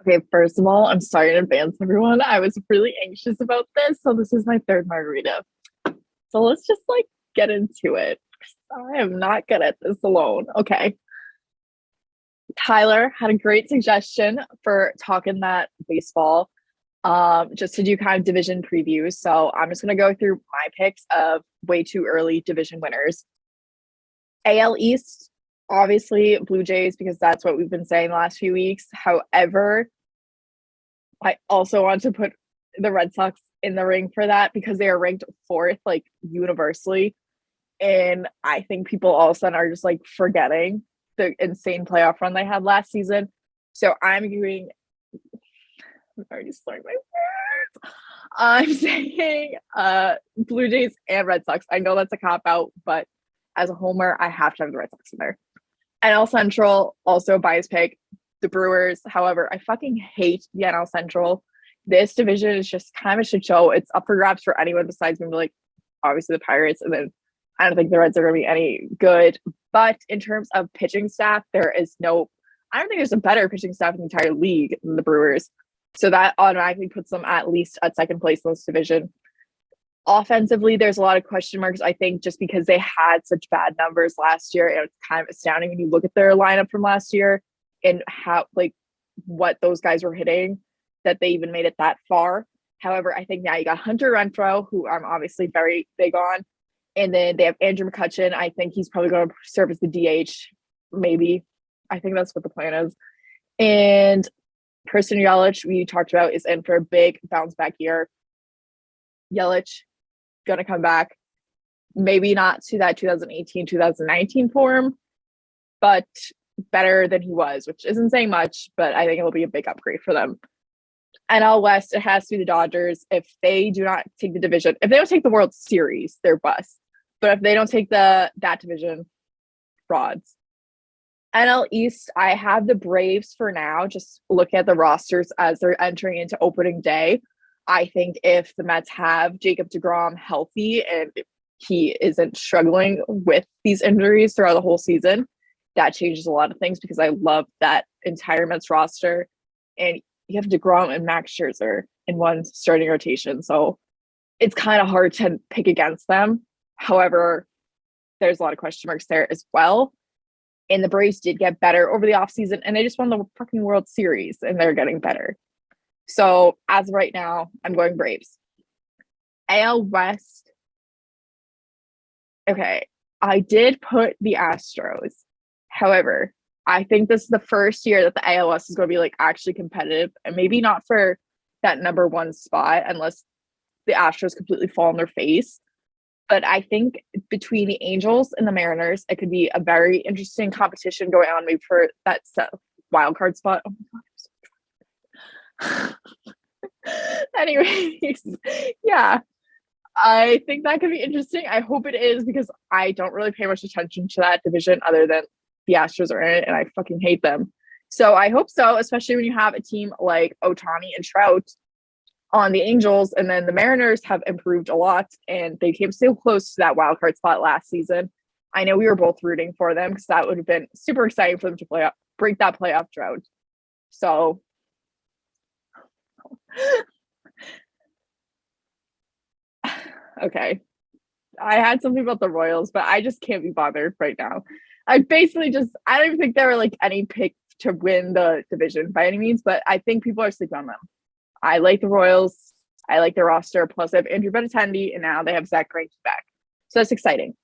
Okay, first of all, I'm sorry in advance, everyone. I was really anxious about this, so this is my third margarita. So let's just get into it. I am not good at this alone. Okay. Tyler had a great suggestion for talking that baseball, just to do kind of division previews. So I'm just gonna go through my picks of way too early division winners. AL East, obviously Blue Jays, because that's what we've been saying the last few weeks. However, I also want to put the Red Sox in the ring for that because they are ranked fourth, universally. And I think people all of a sudden are just forgetting the insane playoff run they had last season. So I'm already slurring my words. I'm saying Blue Jays and Red Sox. I know that's a cop out, but as a homer, I have to have the Red Sox in there. NL Central, also a bias pick, the Brewers. However, I fucking hate the NL Central. This division is just kind of a shit show. It's up for grabs for anyone besides maybe obviously the Pirates, and then I don't think the Reds are going to be any good. But in terms of pitching staff, I don't think there's a better pitching staff in the entire league than the Brewers. So that automatically puts them at least at second place in this division. Offensively, there's a lot of question marks, I think, just because they had such bad numbers last year. And it's kind of astounding when you look at their lineup from last year and how, what those guys were hitting, that they even made it that far. However, I think now you got Hunter Renfroe, who I'm obviously very big on. And then they have Andrew McCutchen. I think he's probably going to serve as the DH, maybe. I think that's what the plan is. And Christian Yelich, we talked about, is in for a big bounce back year. Yelich, going to come back. Maybe not to that 2018, 2019 form, but better than he was, which isn't saying much, but I think it'll be a big upgrade for them. NL West, it has to be the Dodgers. If they do not take the division, if they don't take the World Series, they're bust. But if they don't take that division, frauds. NL East, I have the Braves for now. Just look at the rosters as they're entering into opening day. I think if the Mets have Jacob deGrom healthy and he isn't struggling with these injuries throughout the whole season, that changes a lot of things because I love that entire Mets roster. And you have deGrom and Max Scherzer in one starting rotation. So it's kind of hard to pick against them. However, there's a lot of question marks there as well. And the Braves did get better over the offseason, and they just won the fucking World Series, and they're getting better. So as of right now, I'm going Braves. AL West. Okay, I did put the Astros. However, I think this is the first year that the AL West is going to be actually competitive, and maybe not for that number one spot unless the Astros completely fall on their face. But I think between the Angels and the Mariners, it could be a very interesting competition going on maybe for that wild card spot. Oh my God. Anyways, yeah, I think that could be interesting. I hope it is because I don't really pay much attention to that division other than the Astros are in it and I fucking hate them. So I hope so, especially when you have a team like Ohtani and Trout on the Angels, and then the Mariners have improved a lot and they came so close to that wild card spot last season. I know we were both rooting for them because that would have been super exciting for them to break that playoff drought. So okay. I had something about the Royals, but I just can't be bothered right now. I don't even think there were any pick to win the division by any means, but I think people are sleeping on them. I like the Royals. I like their roster. Plus, they have Andrew Benintendi, and now they have Zach Greinke back. So that's exciting.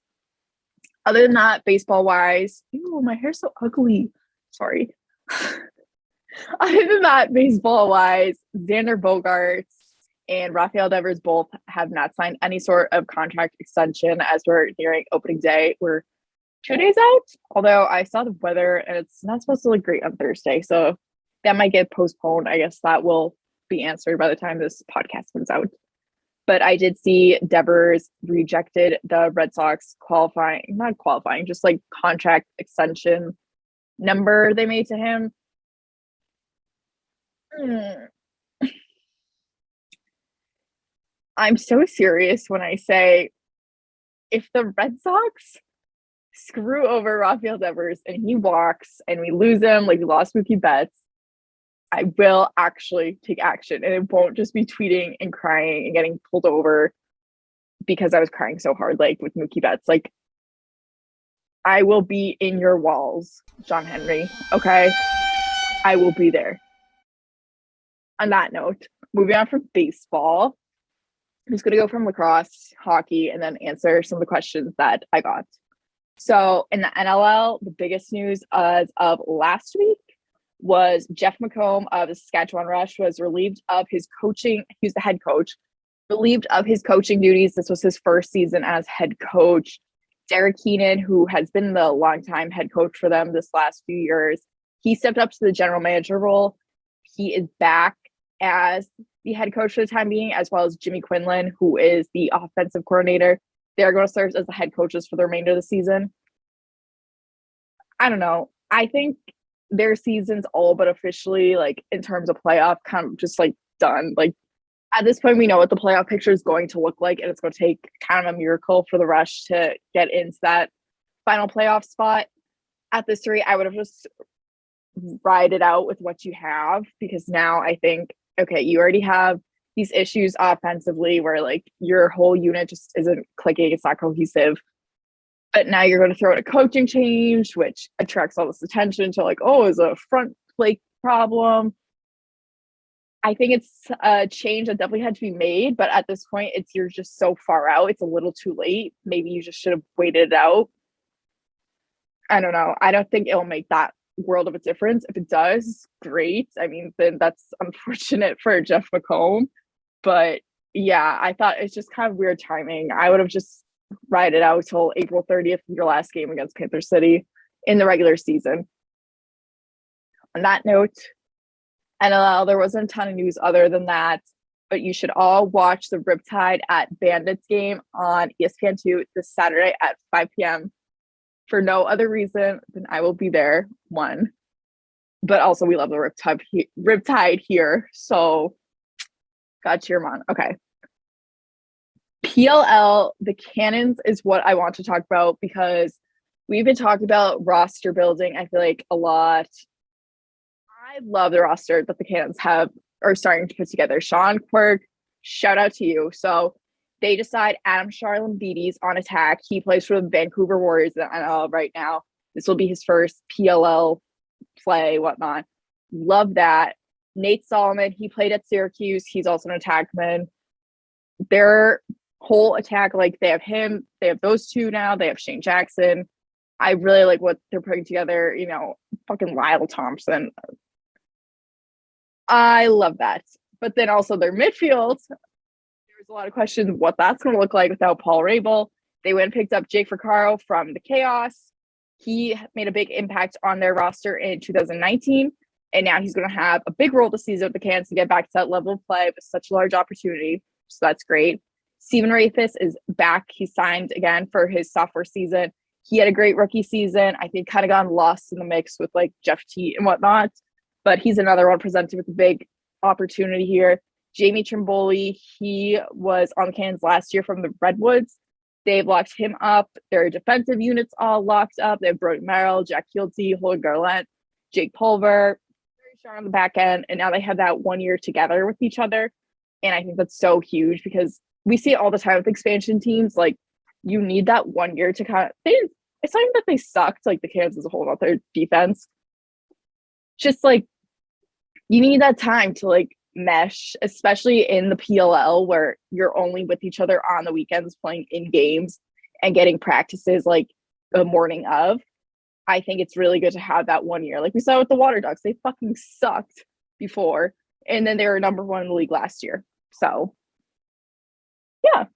Other than that, baseball-wise, ew, my hair's so ugly. Sorry. Other than that, baseball-wise, Xander Bogaerts and Rafael Devers both have not signed any sort of contract extension as we're nearing opening day. We're 2 days out, although I saw the weather, and it's not supposed to look great on Thursday. So that might get postponed. I guess that will be answered by the time this podcast comes out. But I did see Devers rejected the Red Sox not qualifying, just contract extension number they made to him. I'm so serious when I say if the Red Sox screw over Rafael Devers and he walks and we lose him like we lost Mookie Betts, I will actually take action, and it won't just be tweeting and crying and getting pulled over because I was crying so hard, like with Mookie Betts. Like, I will be in your walls, John Henry. Okay, I will be there. On that note, moving on from baseball, I'm just going to go from lacrosse, hockey, and then answer some of the questions that I got. So in the NLL, the biggest news as of last week was Jeff McComb of the Saskatchewan Rush was relieved of his coaching. He was the head coach, relieved of his coaching duties. This was his first season as head coach. Derek Keenan, who has been the longtime head coach for them this last few years, he stepped up to the general manager role. He is back as the head coach for the time being, as well as Jimmy Quinlan, who is the offensive coordinator. They're going to serve as the head coaches for the remainder of the season. I don't know. I think their season's all but officially, like, in terms of playoff, kind of just, like, done. Like, at this point, we know what the playoff picture is going to look like, and it's going to take kind of a miracle for the Rush to get into that final playoff spot. At this rate, I would have just ride it out with what you have, because now I think, okay, you already have these issues offensively where, like, your whole unit just isn't clicking, it's not cohesive. But now you're going to throw in a coaching change, which attracts all this attention to, like, oh, is a front plate problem. I think it's a change that definitely had to be made, but at this point, you're just so far out. It's a little too late. Maybe you just should have waited it out. I don't know. I don't think it'll make that world of a difference. If it does, great. I mean, then that's unfortunate for Jeff McComb. But yeah, I thought it's just kind of weird timing. I would have just ride it out till April 30th, your last game against Panther City in the regular season. On that note, NLL, there wasn't a ton of news other than that, but you should all watch the Riptide at Bandits game on ESPN2 this Saturday at 5 p.m. for no other reason than I will be there, one. But also, we love the Riptide here, so got cheer them on. Okay. PLL, the Cannons is what I want to talk about because we've been talking about roster building, I feel like, a lot. I love the roster that the Cannons are starting to put together. Sean, Quirk, shout out to you. So they decide Adam Charlambides on attack. He plays for the Vancouver Warriors in the NLL right now. This will be his first PLL play, whatnot. Love that. Nate Solomon, he played at Syracuse. He's also an attackman. Their whole attack, like, they have him, they have those two now, they have Shane Jackson. I really like what they're putting together, you know, fucking Lyle Thompson. I love that. But then also their midfield, there's a lot of questions what that's going to look like without Paul Rabel. They went and picked up Jake Fricaro from the Chaos. He made a big impact on their roster in 2019, and now he's going to have a big role this season with the Cans to get back to that level of play with such a large opportunity. So that's great. Steven Rathis is back. He signed again for his sophomore season. He had a great rookie season. I think kind of gotten lost in the mix with, like, Jeff Teat and whatnot, but he's another one presented with a big opportunity here. Jamie Trimboli, he was on the Cannons last year from the Redwoods. They've locked him up. Their defensive units all locked up. They have Brody Merrill, Jack Keelty, Holden Garlett, Jake Pulver, very strong on the back end, and now they have that 1 year together with each other. And I think that's so huge because we see it all the time with expansion teams. Like, you need that 1 year to kind of, it's not even that they sucked, like the Cans as a whole, not their defense. Just, like, you need that time to, like, mesh, especially in the PLL where you're only with each other on the weekends playing in games and getting practices, like, the morning of. I think it's really good to have that 1 year. Like we saw with the Water Ducks, they fucking sucked before, and then they were number one in the league last year. So, yeah.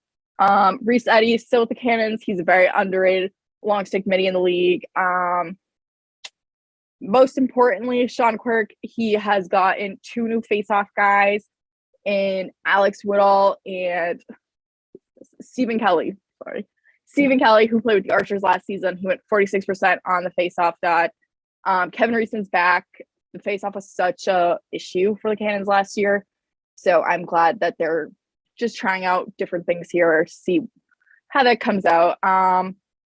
Reese Eddy is still with the Cannons. He's a very underrated long stick midi in the league. Most importantly, Sean Quirk, he has gotten two new face-off guys in Alex Woodall and Stephen Kelly. Stephen Kelly, who played with the Archers last season. He went 46% on the face-off dot. Kevin Reeson's back. The face-off was such a issue for the Cannons last year. So I'm glad that they're just trying out different things here, see how that comes out.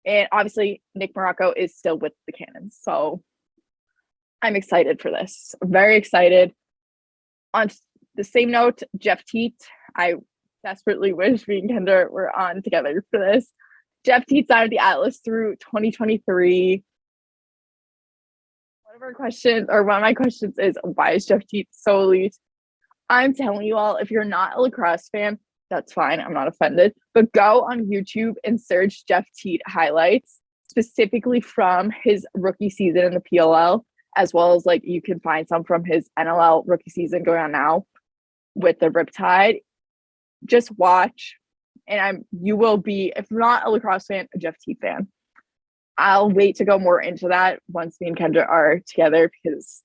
And obviously, Nick Morocco is still with the Cannons. So I'm excited for this. I'm very excited. On the same note, Jeff Teat, I desperately wish me and Kendra were on together for this. Jeff Teat signed the Atlas through 2023. One of my questions is, why is Jeff Teat so elite? I'm telling you all, if you're not a lacrosse fan, that's fine. I'm not offended. But go on YouTube and search Jeff Teat highlights, specifically from his rookie season in the PLL, as well as like you can find some from his NLL rookie season going on now with the Riptide. Just watch, and you will be, if not a lacrosse fan, a Jeff Teat fan. I'll wait to go more into that once me and Kendra are together, because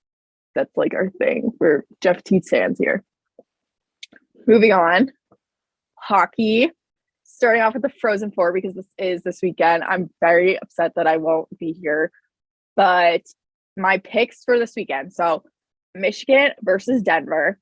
that's like our thing. We're Jeff Teat fans here. Moving on, hockey. Starting off with the Frozen Four, because this is this weekend. I'm very upset that I won't be here, but my picks for this weekend. So Michigan versus Denver.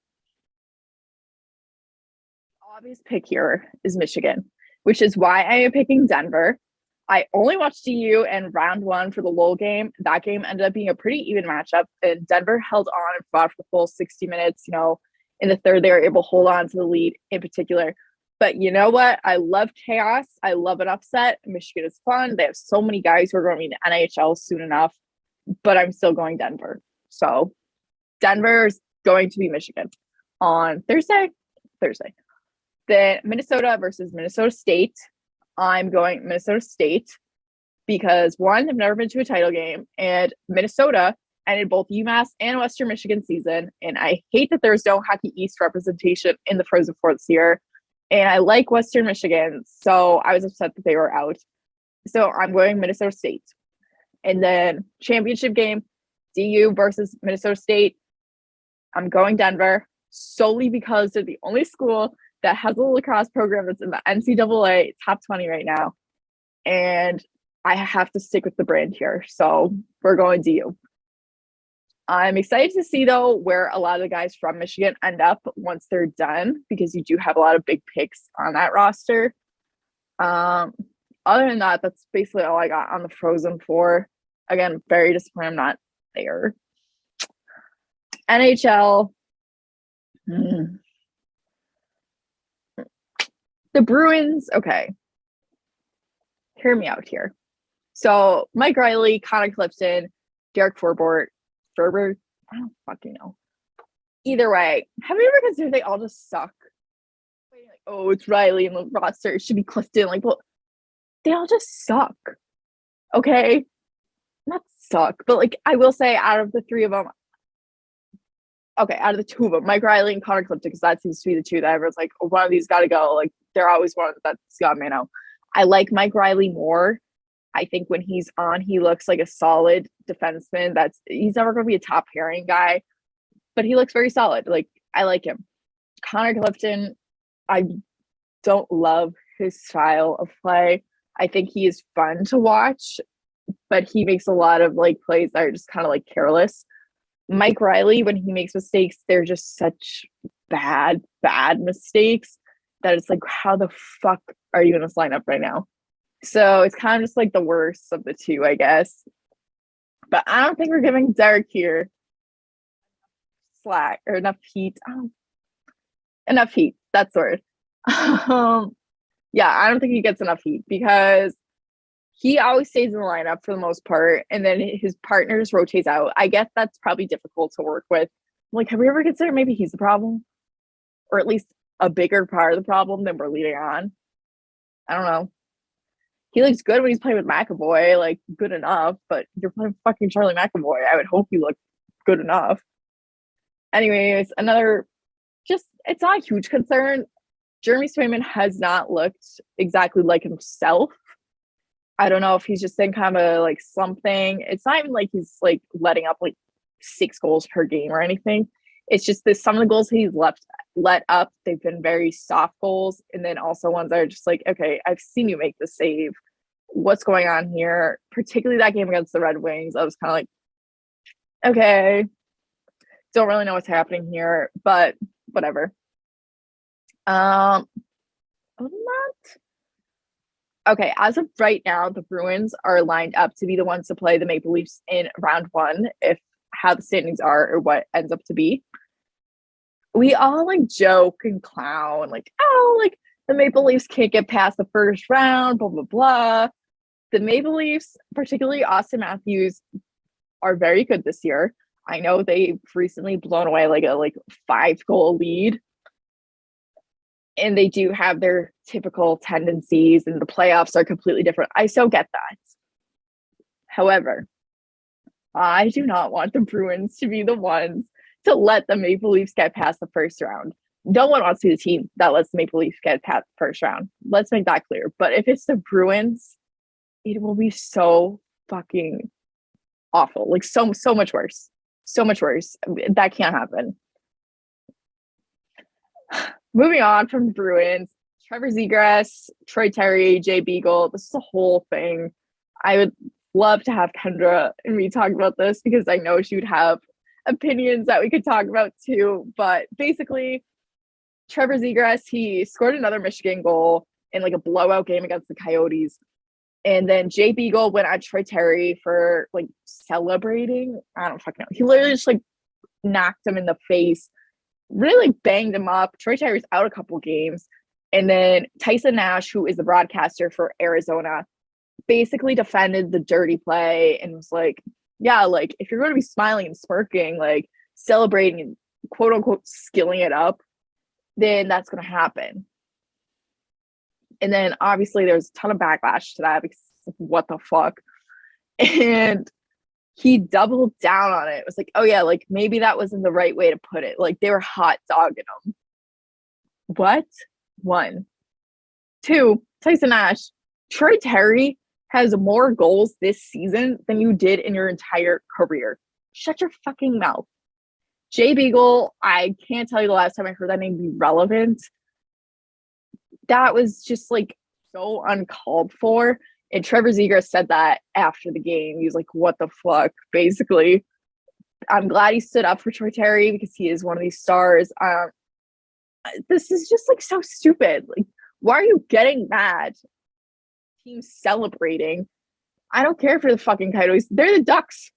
Obvious pick here is Michigan, which is why I am picking Denver. I only watched DU in round one for the Lowell game. That game ended up being a pretty even matchup, and Denver held on and fought for the full 60 minutes. You know, in the third, they were able to hold on to the lead in particular. But you know what? I love chaos. I love an upset. Michigan is fun. They have so many guys who are going to be in the NHL soon enough, but I'm still going Denver. So Denver is going to be Michigan on Thursday. Then Minnesota versus Minnesota State. I'm going Minnesota State because, one, I've never been to a title game, and Minnesota ended both UMass and Western Michigan season, and I hate that there's no Hockey East representation in the Frozen Four this year, and I like Western Michigan, so I was upset that they were out. So I'm going Minnesota State. And then championship game, DU versus Minnesota State. I'm going Denver solely because they're the only school that has a lacrosse program that's in the NCAA top 20 right now. And I have to stick with the brand here. So we're going DU. I'm excited to see, though, where a lot of the guys from Michigan end up once they're done, because you do have a lot of big picks on that roster. Other than that, that's basically all I got on the Frozen Four. Again, very disappointed I'm not there. NHL. The Bruins, okay. Hear me out here. So Mike Riley, Connor Clipton, Derek Ferber, I don't fucking know. Either way, have you ever considered they all just suck? Like, oh, it's Riley and the roster. It should be Clifton. Like, well, they all just suck. Okay? Not suck, but like, I will say out of the three of them, okay, out of the two of them, Mike Riley and Connor Clifton, because that seems to be the two that everyone's like, oh, one of these got to go. Like, they're always one that's got me know. I like Mike Riley more. I think when he's on, he looks like a solid defenseman. He's never going to be a top pairing guy, but he looks very solid. Like, I like him. Connor Clifton, I don't love his style of play. I think he is fun to watch, but he makes a lot of like plays that are just kind of like careless. Mike Riley, when he makes mistakes, they're just such bad mistakes that it's like, how the fuck are you in this lineup right now? So it's kind of just like the worst of the two, I guess. But I don't think we're giving Derek here slack or enough heat. Enough heat. That's the word. Yeah, I don't think he gets enough heat because he always stays in the lineup for the most part, and then his partners rotates out. I guess that's probably difficult to work with. Like, have we ever considered maybe he's the problem? Or at least a bigger part of the problem than we're leading on? I don't know. He looks good when he's playing with McAvoy, like, good enough, but you're playing fucking Charlie McAvoy. I would hope you look good enough. Anyways, it's not a huge concern. Jeremy Swayman has not looked exactly like himself. I don't know if he's just in kind of a like slump thing. It's not even like he's like letting up like 6 goals per game or anything. It's just that some of the goals he's let up, they've been very soft goals. And then also ones that are just like, okay, I've seen you make the save. What's going on here? Particularly that game against the Red Wings. I was kind of like, okay, don't really know what's happening here, but whatever. Other than that, Okay, as of right now, the Bruins are lined up to be the ones to play the Maple Leafs in round one, if how the standings are or what ends up to be. We all like joke and clown, like, oh, like the Maple Leafs can't get past the first round, blah, blah, blah. The Maple Leafs, particularly Austin Matthews, are very good this year. I know they've recently blown away like a 5-goal lead, and they do have their typical tendencies, and the playoffs are completely different. I so get that. However, I do not want the Bruins to be the ones to let the Maple Leafs get past the first round. No one wants to be the team that lets the Maple Leafs get past the first round. Let's make that clear. But if it's the Bruins, it will be so fucking awful. Like so much worse. So much worse. That can't happen. Moving on from the Bruins, Trevor Zegras, Troy Terry, Jay Beagle. This is a whole thing. I would love to have Kendra and me talk about this because I know she would have opinions that we could talk about too. But basically, Trevor Zegras, he scored another Michigan goal in like a blowout game against the Coyotes. And then Jay Beagle went at Troy Terry for like celebrating. I don't fucking know. He literally just like knocked him in the face, really banged him up. Troy Terry's out a couple games. And then Tyson Nash, who is the broadcaster for Arizona, basically defended the dirty play and was like, yeah, like if you're going to be smiling and smirking, like celebrating and quote unquote skilling it up, then that's going to happen. And then obviously there's a ton of backlash to that because what the fuck? And he doubled down on it. It was like, oh yeah, like maybe that wasn't the right way to put it. Like they were hot dogging him. What? One. Two, Tyson Nash. Troy Terry has more goals this season than you did in your entire career. Shut your fucking mouth. Jay Beagle, I can't tell you the last time I heard that name be relevant. That was just like so uncalled for. And Trevor Zegras said that after the game. He was like, what the fuck? Basically, I'm glad he stood up for Troy Terry because he is one of these stars. This is just like so stupid. Like, why are you getting mad? Team celebrating. I don't care for the fucking Coyotes. They're the Ducks.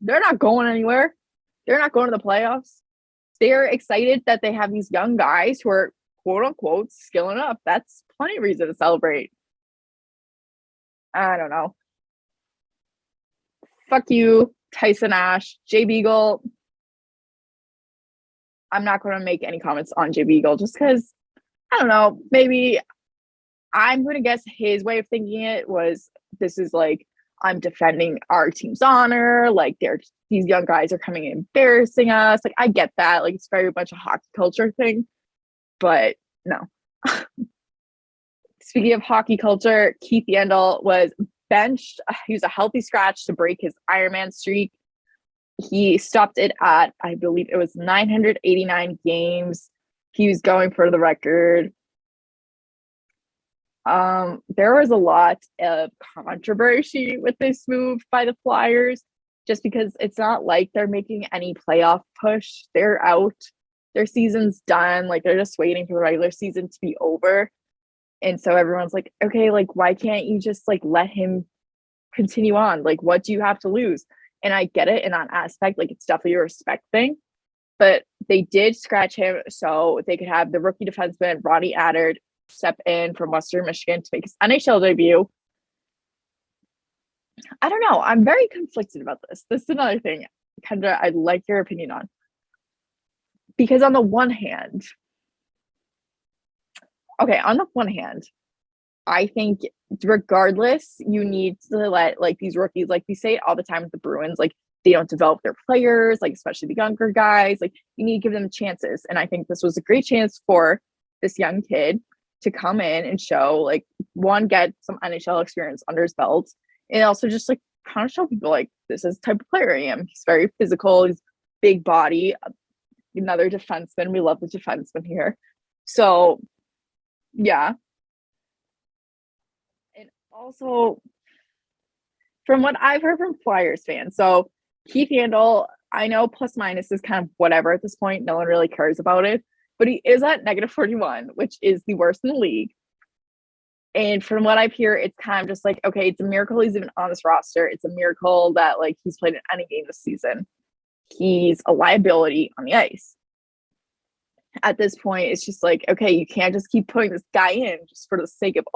They're not going anywhere. They're not going to the playoffs. They're excited that they have these young guys who are quote unquote skilling up. That's plenty of reason to celebrate. I don't know. Fuck you, Tyson Nash, Jay Beagle. I'm not going to make any comments on Jay Beagle just because, I don't know, maybe I'm going to guess his way of thinking it was this is like, I'm defending our team's honor. Like these young guys are coming and embarrassing us. Like I get that. Like it's very much a hockey culture thing, but no. Speaking of hockey culture, Keith Yandle was benched. He was a healthy scratch to break his Ironman streak. He stopped it at, I believe it was 989 games. He was going for the record. There was a lot of controversy with this move by the Flyers, just because it's not like they're making any playoff push. They're out. Their season's done. Like they're just waiting for the regular season to be over. And so everyone's like, okay, like why can't you just like let him continue on? Like what do you have to lose? And I get it in that aspect. Like it's definitely a respect thing. But they did scratch him so they could have the rookie defenseman Ronnie Attard step in from Western Michigan to make his NHL debut. I don't know. I'm very conflicted about this. This is another thing, Kendra, I'd like your opinion on. Because on the one hand, I think regardless, you need to let like these rookies, like we say it all the time with the Bruins, like they don't develop their players, like especially the younger guys, like you need to give them chances. And I think this was a great chance for this young kid to come in and show like one, get some NHL experience under his belt, and also just like kind of show people like this is the type of player I am. He's very physical, he's big body, another defenseman. We love the defenseman here. So yeah. And also from what I've heard from Flyers fans, so Keith Yandle, I know plus minus is kind of whatever at this point. No one really cares about it. But he is at -41, which is the worst in the league. And from what I've heard, it's kind of just like, okay, it's a miracle he's even on this roster. It's a miracle that like he's played in any game this season. He's a liability on the ice. At this point, it's just like, okay, you can't just keep putting this guy in just for the sake of,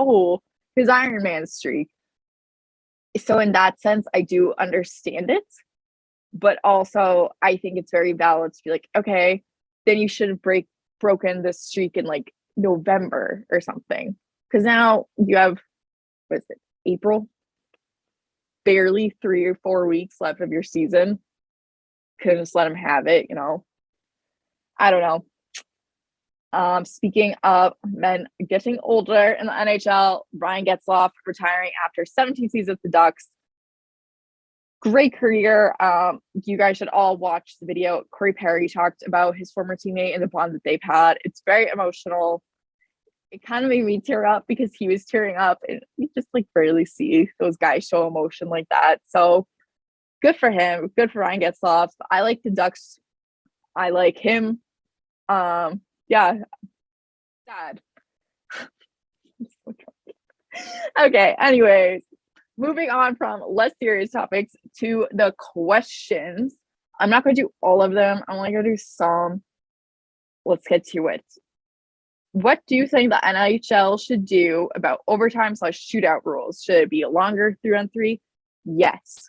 his Iron Man streak. So in that sense, I do understand it. But also, I think it's very valid to be like, okay, then you should have broken this streak in like November or something. Because now you have, what is it, April? Barely 3 or 4 weeks left of your season. Could just let him have it, I don't know. Speaking of men getting older in the NHL, Ryan Getzlaf retiring after 17 seasons with the Ducks. Great career. You guys should all watch the video. Corey Perry talked about his former teammate and the bond that they've had. It's very emotional. It kind of made me tear up because he was tearing up, and you just like rarely see those guys show emotion like that. So good for him. Good for Ryan Getzlaf. I like the Ducks. I like him. Yeah, sad. Okay, anyways, moving on from less serious topics to the questions. I'm not going to do all of them. I'm only going to do some. Let's get to it. What do you think the NHL should do about overtime / shootout rules? Should it be a longer 3-on-3? Yes.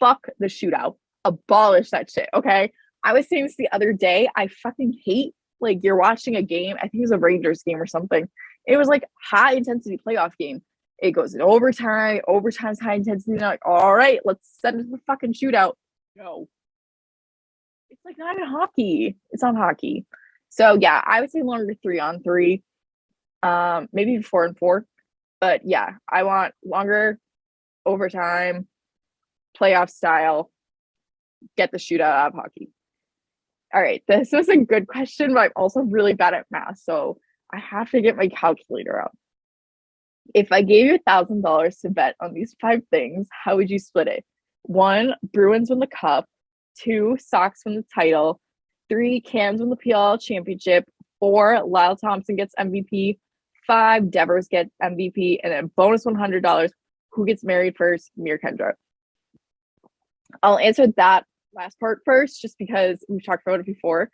Fuck the shootout. Abolish that shit, okay? I was saying this the other day. I fucking hate, like, you're watching a game. I think it was a Rangers game or something. It was like high intensity playoff game. It goes in overtime. Overtime's high intensity. And they're like, all right, let's send it to the fucking shootout. No. It's like not in hockey. It's not hockey. So yeah, I would say longer 3-on-3. Maybe 4-on-4. But yeah, I want longer overtime, playoff style. Get the shootout out of hockey. All right, this was a good question, but I'm also really bad at math, so I have to get my calculator out. If I gave you $1,000 to bet on these 5 things, how would you split it? 1, Bruins win the cup. 2, Sox win the title. 3, Cans win the PL championship. 4, Lyle Thompson gets MVP. 5, Devers gets MVP. And then bonus $100, who gets married first? Me or Kendra? I'll answer that last part first, just because we've talked about it before.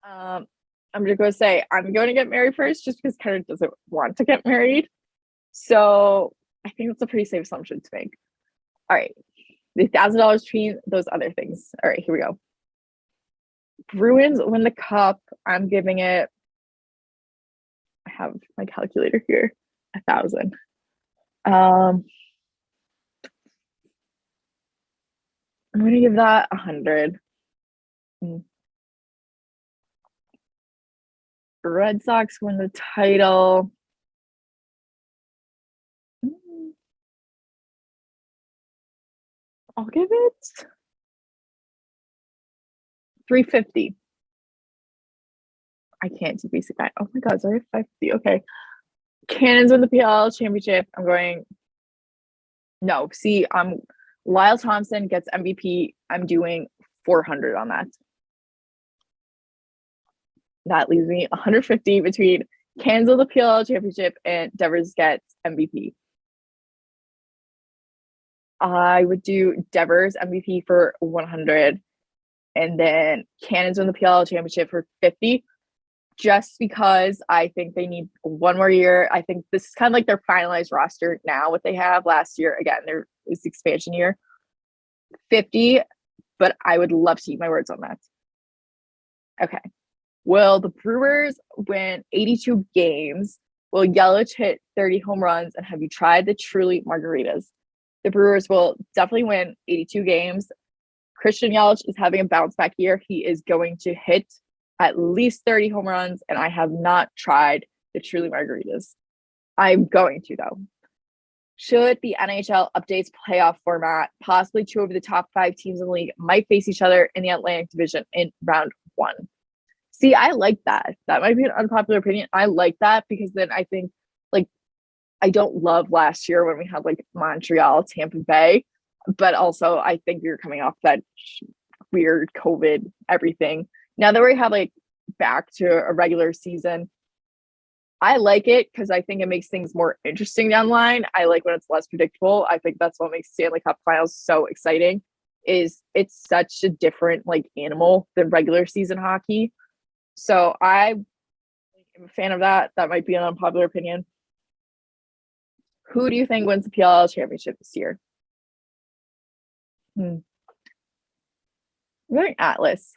I'm just going to say I'm going to get married first, just because Kendra doesn't want to get married. So I think that's a pretty safe assumption to make. All right. The $1,000 between those other things. All right, here we go. Bruins win the cup. I'm giving it, I have my calculator here, 1,000. I'm going to give that 100. Red Sox win the title. I'll give it 350. I can't do basic math. Oh my god, sorry, 550. Okay. Cannons win the PL championship. I'm going. No, see, Lyle Thompson gets MVP. I'm doing 400 on that. That leaves me 150 between Cannons win the PL championship and Devers gets MVP. I would do Devers MVP for 100, and then Cannons win the PL championship for 50, just because I think they need one more year. I think this is kind of like their finalized roster now, what they have last year. Again, there was expansion year. 50, but I would love to eat my words on that. Okay. Will the Brewers win 82 games? Will Yelich hit 30 home runs? And have you tried the Truly margaritas? The Brewers will definitely win 82 games. Christian Yelich is having a bounce back year. He is going to hit at least 30 home runs, and I have not tried the Truly margaritas. I'm going to, though. Should the NHL updates playoff format? Possibly 2 of the top 5 teams in the league might face each other in the Atlantic Division in round 1. See, I like that. That might be an unpopular opinion. I like that because then I think, like, I don't love last year when we had, like, Montreal, Tampa Bay, but also I think we were coming off that weird COVID everything. Now that we have, like, back to a regular season, I like it because I think it makes things more interesting down the line. I like when it's less predictable. I think that's what makes Stanley Cup Finals so exciting. Is it's such a different like animal than regular season hockey. So I am a fan of that. That might be an unpopular opinion. Who do you think wins the PLL championship this year? I'm going Atlas.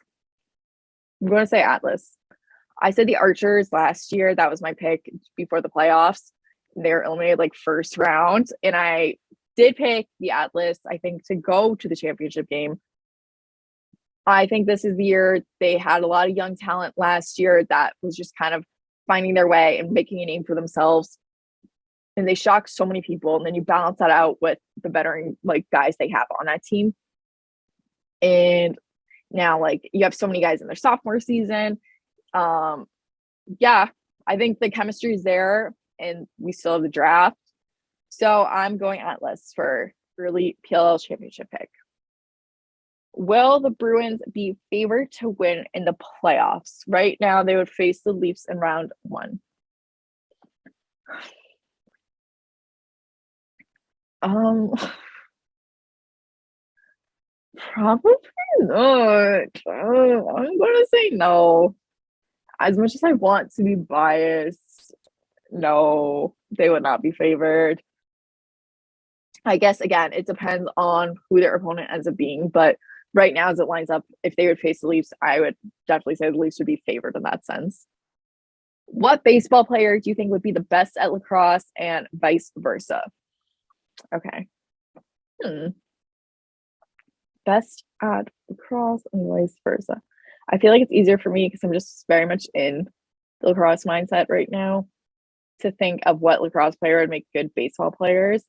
I'm going to say Atlas. I said the Archers last year. That was my pick before the playoffs. They were eliminated like first round. And I did pick the Atlas, I think, to go to the championship game. I think this is the year. They had a lot of young talent last year that was just kind of finding their way and making a name for themselves. And they shocked so many people. And then you balance that out with the veteran like guys they have on that team. And now like you have so many guys in their sophomore season. Yeah, I think the chemistry is there and we still have the draft. So I'm going Atlas for early PLL championship pick. Will the Bruins be favored to win in the playoffs? Right now, they would face the Leafs in round 1. Probably not. I'm going to say no. As much as I want to be biased, no, they would not be favored. I guess, again, it depends on who their opponent ends up being. But right now, as it lines up, if they would face the Leafs, I would definitely say the Leafs would be favored in that sense. What baseball player do you think would be the best at lacrosse and vice versa? Okay. Best at lacrosse and vice versa. I feel like it's easier for me because I'm just very much in the lacrosse mindset right now to think of what lacrosse player would make good baseball players.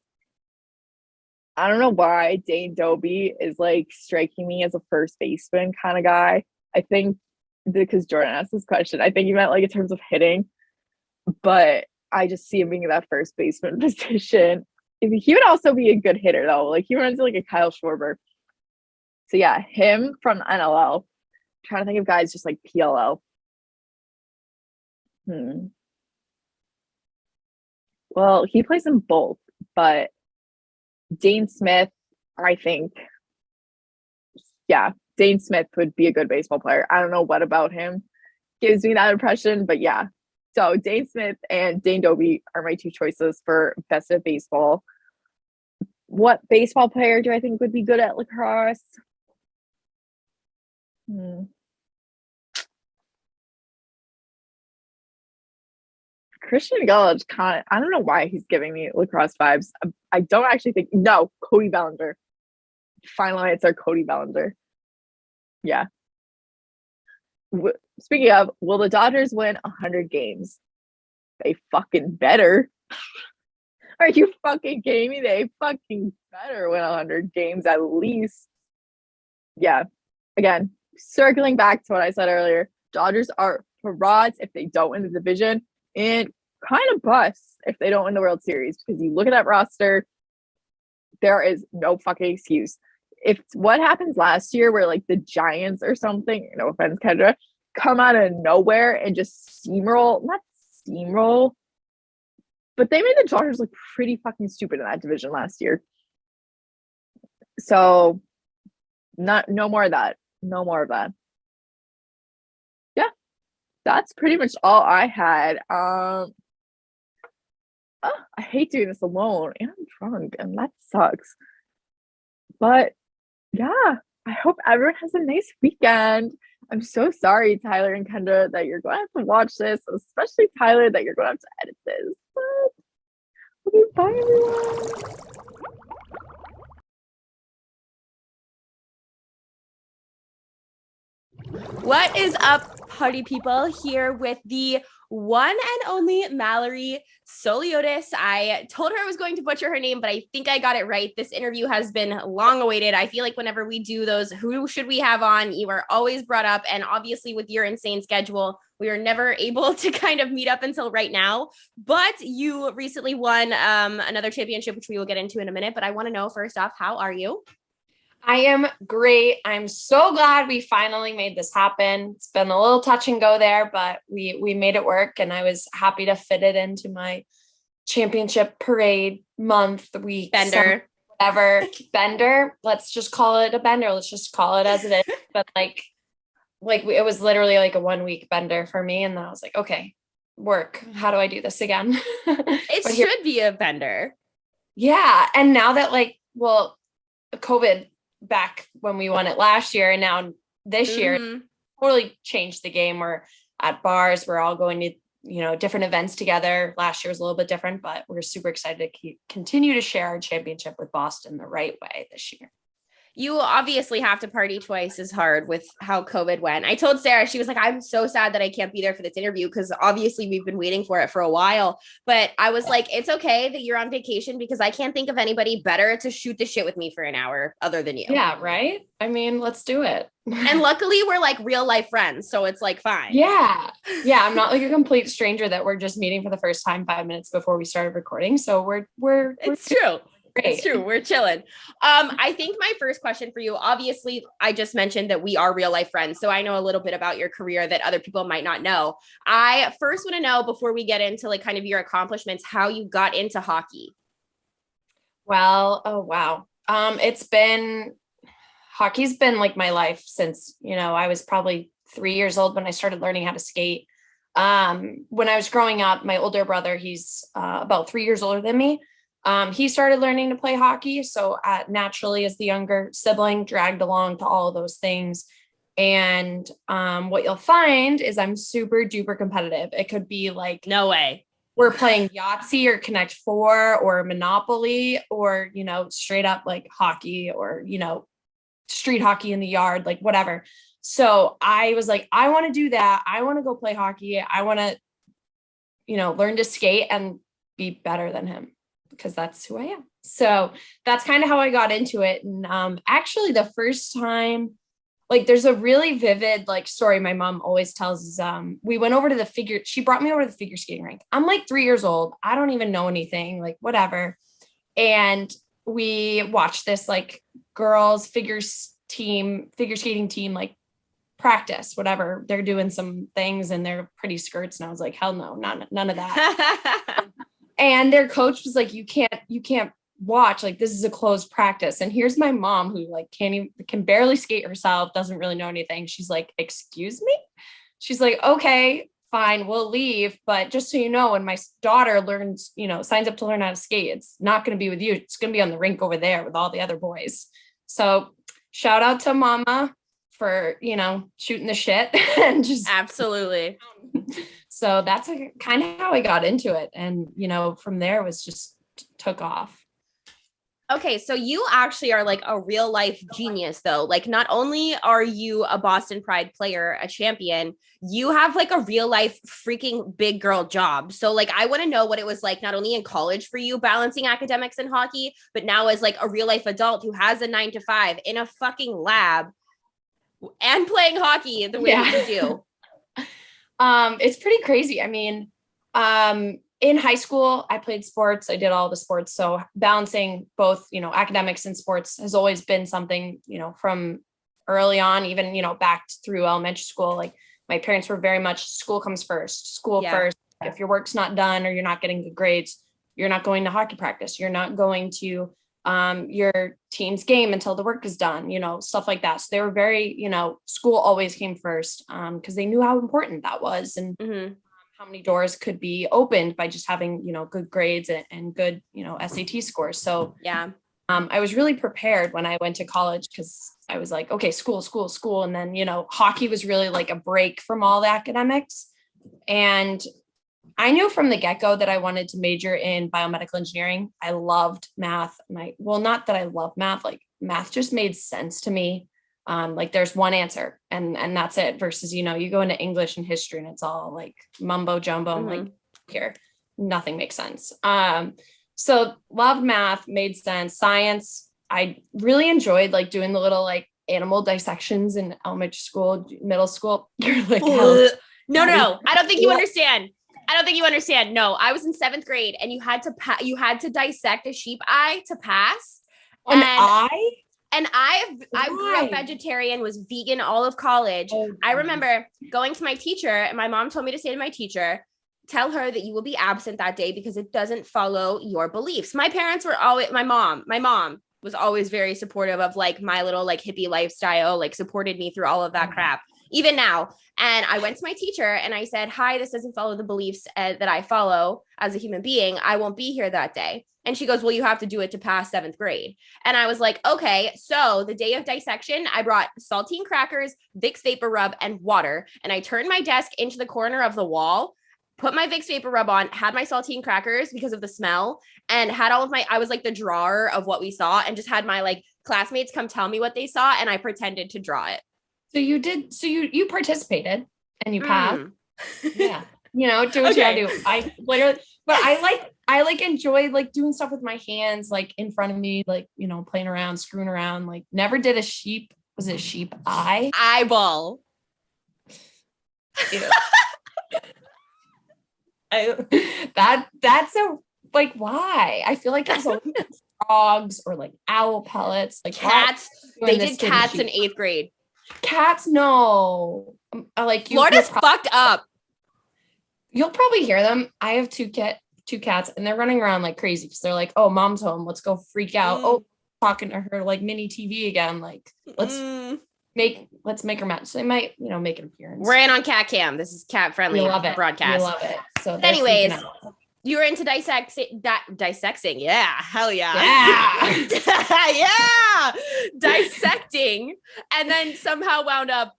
I don't know why Dane Doby is like striking me as a first baseman kind of guy. I think because Jordan asked this question, I think he meant like in terms of hitting, but I just see him being in that first baseman position. He would also be a good hitter though. Like he runs like a Kyle Schwarber. So yeah, him from the NLL. I'm trying to think of guys just like PLL. Well, he plays in both, but Dane Smith, I think, yeah, Dane Smith would be a good baseball player. I don't know what about him gives me that impression, but yeah. So Dane Smith and Dane Doby are my two choices for best of baseball. What baseball player do I think would be good at lacrosse? Christian Gullich kind of, I don't know why he's giving me lacrosse vibes. I don't actually think, no, Cody Bellinger. Final answer, Cody Bellinger. Yeah. Speaking of, will the Dodgers win 100 games? They fucking better. Are you fucking kidding me? They fucking better win 100 games at least. Yeah. Again, circling back to what I said earlier, Dodgers are frauds if they don't win the division and kind of busts if they don't win the World Series because you look at that roster, there is no fucking excuse. If what happens last year where like the Giants or something, no offense, Kendra, come out of nowhere and just not steamroll, but they made the Dodgers look pretty fucking stupid in that division last year. So no more of that. No more of that. Yeah. That's pretty much all I had. I hate doing this alone and I'm drunk and that sucks. But yeah, I hope everyone has a nice weekend. I'm so sorry, Tyler and Kendra, that you're going to have to watch this, especially Tyler, that you're going to have to edit this. But okay, bye, everyone. What is up, party people? Here with the one and only Mallory Souliotis. I told her I was going to butcher her name, but I think I got it right. This interview has been long awaited. I feel like whenever we do those, who should we have on? You are always brought up. And obviously with your insane schedule, we are never able to kind of meet up until right now. But you recently won another championship, which we will get into in a minute. But I want to know first off, how are you? I am great. I'm so glad we finally made this happen. It's been a little touch and go there, but we made it work, and I was happy to fit it into my championship parade month, week, Bender. whatever. Bender. Let's just call it a bender. Let's just call it as it is. But like it was literally like a 1 week bender for me. And then I was like, okay, work. How do I do this again? It should be a bender. Yeah. And now that COVID back when we won it last year, and now this year totally changed the game. We're at bars. We're all going to, different events together. Last year was a little bit different, but we're super excited to continue to share our championship with Boston the right way this year. You obviously have to party twice as hard with how COVID went. I told Sarah, she was like, I'm so sad that I can't be there for this interview because obviously we've been waiting for it for a while. But I was like, it's okay that you're on vacation because I can't think of anybody better to shoot the shit with me for an hour other than you. Yeah, right? I mean, let's do it. And luckily we're like real life friends. So it's like fine. Yeah. Yeah. I'm not like a complete stranger that we're just meeting for the first time 5 minutes before we started recording. So we're it's true. Great. It's true. We're chilling. I think my first question for you, obviously, I just mentioned that we are real life friends. So I know a little bit about your career that other people might not know. I first want to know, before we get into like kind of your accomplishments, how you got into hockey. Well, oh, wow. Hockey's been like my life since, I was probably 3 years old when I started learning how to skate. When I was growing up, my older brother, he's about 3 years older than me. He started learning to play hockey. So naturally, as the younger sibling, dragged along to all of those things. And what you'll find is I'm super duper competitive. It could be like, no way, we're playing Yahtzee or Connect Four or Monopoly or, straight up like hockey or, street hockey in the yard, like whatever. So I was like, I want to do that. I want to go play hockey. I want to, learn to skate and be better than him, because that's who I am. So that's kind of how I got into it. And actually the first time, like there's a really vivid story my mom always tells is we went over to she brought me over to the figure skating rink. I'm like 3 years old. I don't even know anything, like whatever. And we watched this girls figure skating team, practice, whatever. They're doing some things and they're pretty skirts. And I was like, hell no, none of that. And their coach was like, you can't watch, this is a closed practice. And here's my mom who can barely skate herself, doesn't really know anything. She's like, excuse me? She's like, okay, fine, we'll leave. But just so you know, when my daughter learns, signs up to learn how to skate, it's not going to be with you. It's going to be on the rink over there with all the other boys. So shout out to mama for, shooting the shit and just absolutely. So that's kind of how I got into it. And, from there was just took off. Okay, so you actually are like a real life genius though. Like not only are you a Boston Pride player, a champion, you have like a real life freaking big girl job. So like I want to know what it was like not only in college for you balancing academics and hockey, but now as like a real life adult who has a 9 to 5 in a fucking lab and playing hockey the way that you do. It's pretty crazy. I mean, in high school, I played sports. I did all the sports. So balancing both, academics and sports has always been something, from early on, even, back through elementary school. Like my parents were very much school comes first, first. If your work's not done or you're not getting good grades, you're not going to hockey practice. You're not going to your team's game until the work is done, stuff like that. So they were very, school always came first because they knew how important that was. And how many doors could be opened by just having, good grades and good, SAT scores. So I was really prepared when I went to college because I was like, okay, school. And then, hockey was really like a break from all the academics. And I knew from the get-go that I wanted to major in biomedical engineering. I loved math. Not that I love math, math just made sense to me. There's one answer and that's it versus, you go into English and history and it's all like mumbo jumbo. I'm here, nothing makes sense. So loved math, made sense. Science, I really enjoyed doing the little animal dissections in elementary school, middle school. You're like, no, I don't think you understand. No, I was in 7th grade and you had to dissect a sheep eye to pass. An eye? And I grew up vegetarian, was vegan all of college. Oh, I remember going to my teacher, and my mom told me to say to my teacher, tell her that you will be absent that day because it doesn't follow your beliefs. My parents were always, my mom was always very supportive of like my little like hippie lifestyle, like supported me through all of that crap, even now. And I went to my teacher and I said, hi, this doesn't follow the beliefs that I follow as a human being. I won't be here that day. And she goes, well, you have to do it to pass 7th grade. And I was like, okay. So the day of dissection, I brought saltine crackers, Vicks Vapor Rub, and water. And I turned my desk into the corner of the wall, put my Vicks Vapor Rub on, had my saltine crackers because of the smell, and had all of my, I was like the drawer of what we saw, and just had my like classmates come tell me what they saw, and I pretended to draw it. So you participated and you passed. Yeah. You know, do what you gotta do. I literally, but I like enjoy like doing stuff with my hands, like in front of me, like, you know, playing around, screwing around, like never did a sheep. Was it sheep eye? Eyeball. That's a, like, why? I feel like there's always frogs or like owl pellets, like cats. They did cats in 8th grade. Cats, no. Like Florida's fucked up. You'll probably hear them. I have two cats, and they're running around like crazy because they're like, "Oh, mom's home. Let's go freak out." Oh, talking to her like mini TV again. Like, let's make her mad. So they might, you know, make an appearance. We're in on cat cam. This is cat friendly broadcast. We love it. So, anyways, you were into dissecting. Yeah, hell yeah. Yeah. Dissecting, and then somehow wound up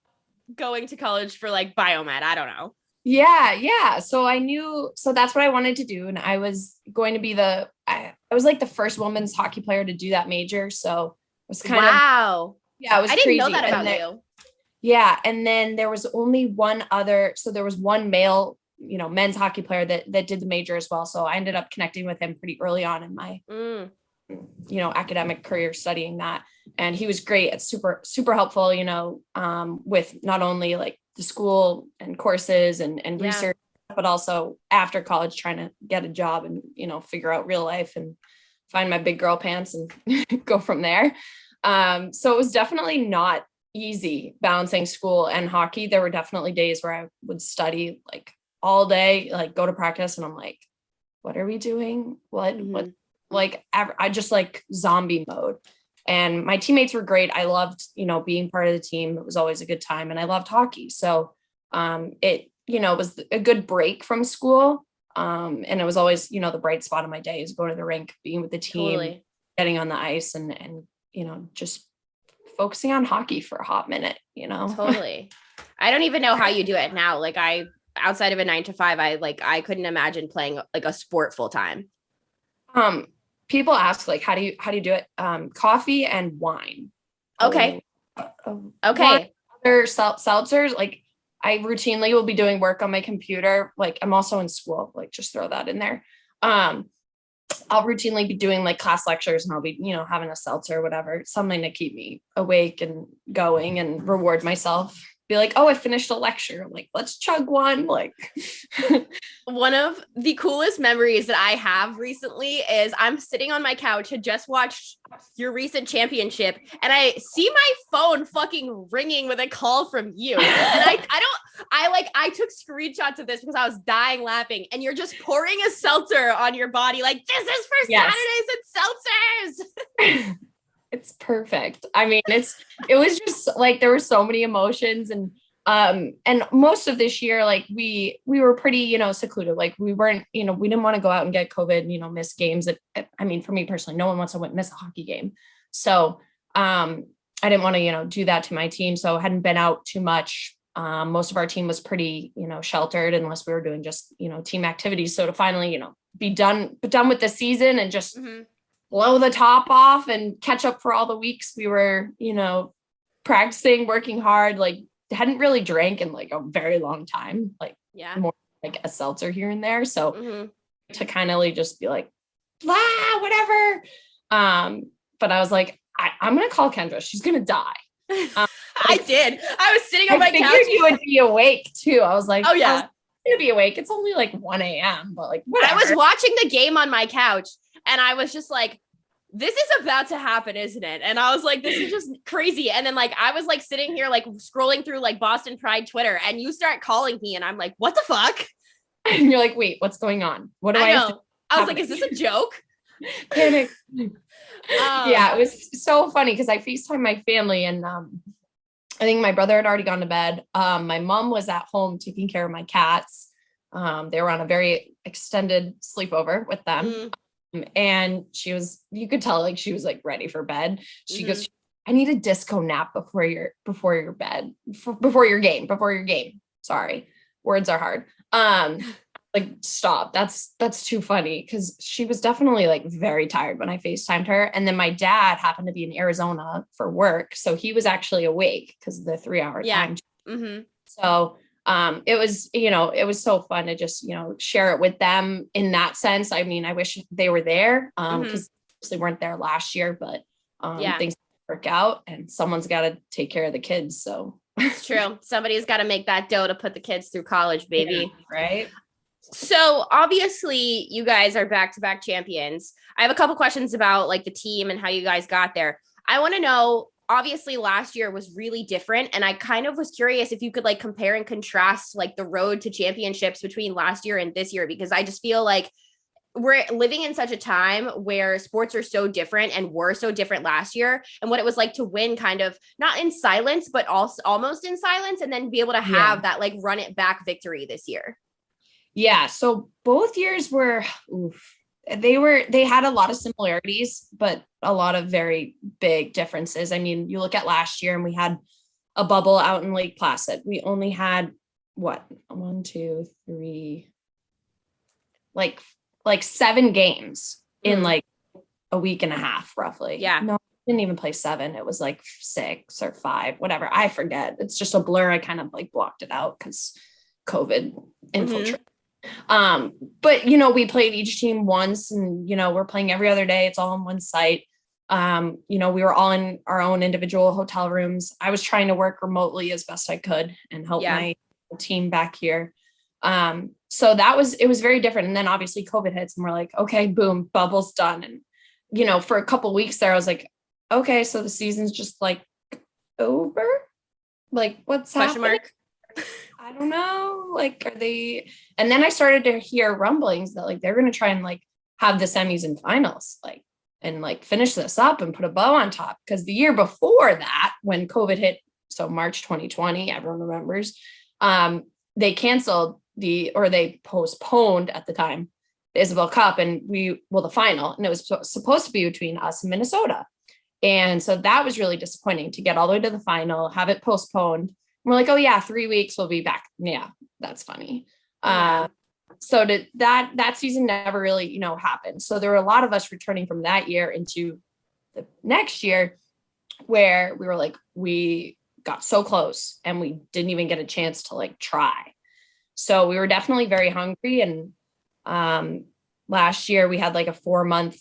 going to college for like biomed. I don't know. Yeah. So that's what I wanted to do. And I was going to be I was like the first women's hockey player to do that major. So it was kind of, yeah, it was I crazy. didn't know that about you. Yeah. And then there was only one other, so there was one male, you know, men's hockey player that did the major as well. So I ended up connecting with him pretty early on in my, you know, academic career studying that. And he was great. It's super, super helpful, you know, with not only like the school and courses and research, but also after college, trying to get a job and, you know, figure out real life and find my big girl pants and go from there. So it was definitely not easy balancing school and hockey. There were definitely days where I would study like all day, like go to practice, and I'm like, what are we doing? What, like, I just like zombie mode. And my teammates were great. I loved, you know, being part of the team. It was always a good time, and I loved hockey. So it, you know, was a good break from school. And it was always, you know, the bright spot of my day is going to the rink, being with the team, getting on the ice, and, you know, just focusing on hockey for a hot minute, you know? Totally. I don't even know how you do it now. Like outside of a 9 to 5, I couldn't imagine playing like a sport full time. People ask like, how do you do it? Coffee and wine. Okay. Okay. Other seltzers. Like, I routinely will be doing work on my computer. Like, I'm also in school, like, just throw that in there. I'll routinely be doing like class lectures, and I'll be, you know, having a seltzer or whatever, something to keep me awake and going and reward myself. Be like, oh, I finished a lecture. I'm like, let's chug one. Like, one of the coolest memories that I have recently is I'm sitting on my couch, had just watched your recent championship, and I see my phone fucking ringing with a call from you. And I took screenshots of this because I was dying laughing, and you're just pouring a seltzer on your body. Like, this is for Saturdays and Seltzers. It's perfect. I mean, it was just like, there were so many emotions, and most of this year, like we were pretty, you know, secluded. Like, we weren't, you know, we didn't want to go out and get COVID and, you know, miss games. I mean, for me personally, no one wants to miss a hockey game. So, I didn't want to, you know, do that to my team. So I hadn't been out too much. Most of our team was pretty, you know, sheltered unless we were doing just, you know, team activities. So to finally, you know, be done with the season and just blow the top off and catch up for all the weeks we were, you know, practicing, working hard, like hadn't really drank in like a very long time, like more like a seltzer here and there. So to kind of like just be like, whatever. But I was like, I'm going to call Kendra. She's going to die. I did. I was sitting on my couch. I figured you would be awake too. I was like, oh yeah, I'm going to be awake. It's only like 1 a.m. But like, whatever. I was watching the game on my couch, and I was just like, this is about to happen, isn't it? And I was like, this is just crazy. And then like, I was like sitting here, like scrolling through like Boston Pride Twitter, and you start calling me and I'm like, what the fuck? And you're like, wait, what's going on? What do I have to I was like, is this a joke? Panic. Yeah, it was so funny because I FaceTime my family, and I think my brother had already gone to bed. My mom was at home taking care of my cats. They were on a very extended sleepover with them. And you could tell like she was like ready for bed. She goes, I need a disco nap before your game. Sorry. Words are hard. Like, stop. That's too funny. Cause she was definitely like very tired when I FaceTimed her. And then my dad happened to be in Arizona for work. So he was actually awake because of the 3-hour time. So it was so fun to just, share it with them in that sense. I mean, I wish they were there because they weren't there last year, but things work out and someone's got to take care of the kids. So it's true. Somebody's got to make that dough to put the kids through college, baby. Yeah, right. So obviously you guys are back-to-back champions. I have a couple questions about like the team and how you guys got there. I want to know, obviously last year was really different. And I kind of was curious if you could like compare and contrast like the road to championships between last year and this year, because I just feel like we're living in such a time where sports are so different and were so different last year, and what it was like to win kind of not in silence, but also almost in silence, and then be able to have that like run it back victory this year. Yeah. So both years were, they had a lot of similarities, but a lot of very big differences. I mean, you look at last year and we had a bubble out in Lake Placid. We only had what, 1, 2, 3, like 7 games in like a week and a half, roughly. Yeah. No, I didn't even play 7. It was like 6 or 5, whatever. I forget. It's just a blur. I kind of like blocked it out because COVID infiltrated. But we played each team once, and we're playing every other day. It's all in one site. We were all in our own individual hotel rooms. I was trying to work remotely as best I could and help my team back here. So it was very different. And then obviously COVID hits and we're like, okay, boom, bubble's done. And, for a couple weeks there, I was like, okay, so the season's just like over. Like, what's question happening? Mark? I don't know. Like, are they? And then I started to hear rumblings that like they're going to try and like have the semis and finals, like, and like finish this up and put a bow on top. Because the year before that, when COVID hit, so March 2020, everyone remembers, they canceled they postponed at the time the Isabel Cup, and the final, and it was supposed to be between us and Minnesota. And so that was really disappointing to get all the way to the final, have it postponed. We're like, oh yeah, 3 weeks we'll be back. Yeah, that's funny. So that season never really, happened. So there were a lot of us returning from that year into the next year where we were like, we got so close and we didn't even get a chance to like try. So we were definitely very hungry. And last year we had like a 4-month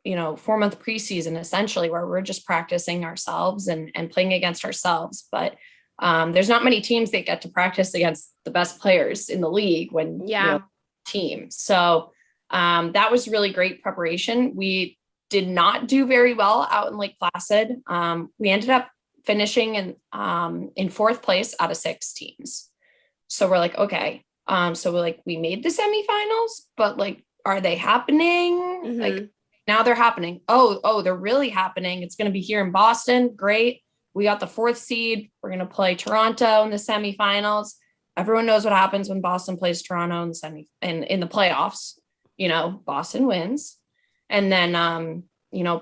preseason essentially where we're just practicing ourselves and playing against ourselves. But there's not many teams that get to practice against the best players in the league when team. So that was really great preparation. We did not do very well out in Lake Placid. We ended up finishing in 4th place out of 6 teams. So we're like, okay. So we made the semifinals, but like, are they happening? Like now they're happening. Oh, they're really happening. It's going to be here in Boston. Great. We got the 4th seed. We're going to play Toronto in the semifinals. Everyone knows what happens when Boston plays Toronto in the playoffs. Boston wins, and then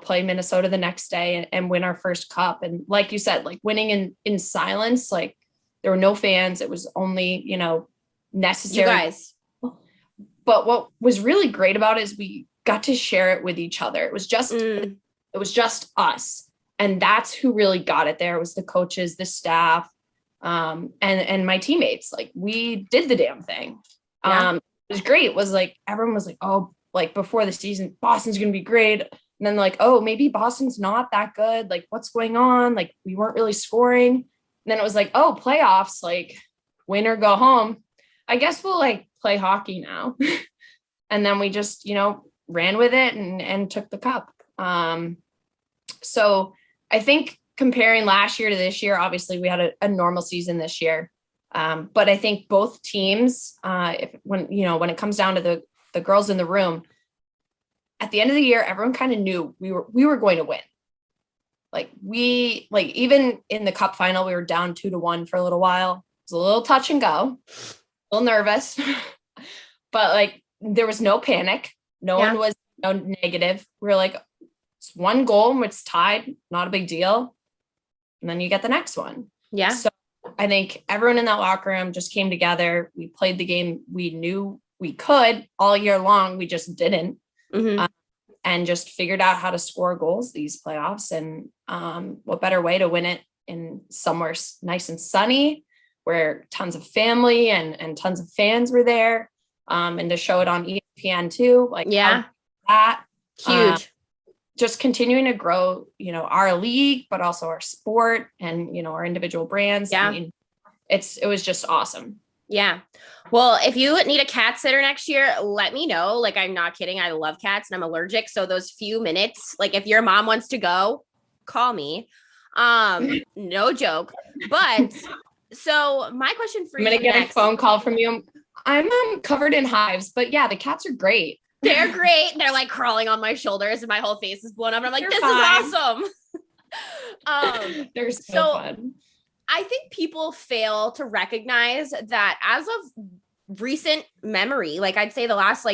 play Minnesota the next day and win our first cup. And like you said, like winning in silence, like there were no fans. It was only necessary. You guys. But what was really great about it is we got to share it with each other. It was just us. And that's who really got it there. It was the coaches, the staff, and my teammates. Like we did the damn thing. It was great. It was like, everyone was like, oh, like before the season, Boston's going to be great. And then like, oh, maybe Boston's not that good. Like what's going on? Like we weren't really scoring. And then it was like, oh, playoffs, like win or go home. I guess we'll like play hockey now. And then we just, ran with it and took the cup. So I think comparing last year to this year, obviously we had a normal season this year. But I think both teams, when it comes down to the girls in the room, at the end of the year, everyone kind of knew we were going to win. Even in the cup final, we were down 2-1 for a little while. It was a little touch and go, a little nervous, but there was no panic. No one was negative. We were like, it's one goal and it's tied, not a big deal. And then you get the next one. Yeah. So I think everyone in that locker room just came together. We played the game we knew we could all year long. We just didn't. Mm-hmm. And just figured out how to score goals these playoffs. And what better way to win it in somewhere nice and sunny where tons of family and tons of fans were there. And to show it on ESPN too. That huge. Just continuing to grow, our league, but also our sport and, our individual brands. Yeah. I mean, it was just awesome. Yeah. Well, if you need a cat sitter next year, let me know. I'm not kidding. I love cats and I'm allergic. So those few minutes, if your mom wants to go, call me. No joke. But so my question for you, I'm going to get a phone call from you. I'm covered in hives, but yeah, the cats are great. They're great. They're crawling on my shoulders and my whole face is blown up. And I'm like, You're this fine. is awesome. They're so fun. I think people fail to recognize that as of recent memory, I'd say the last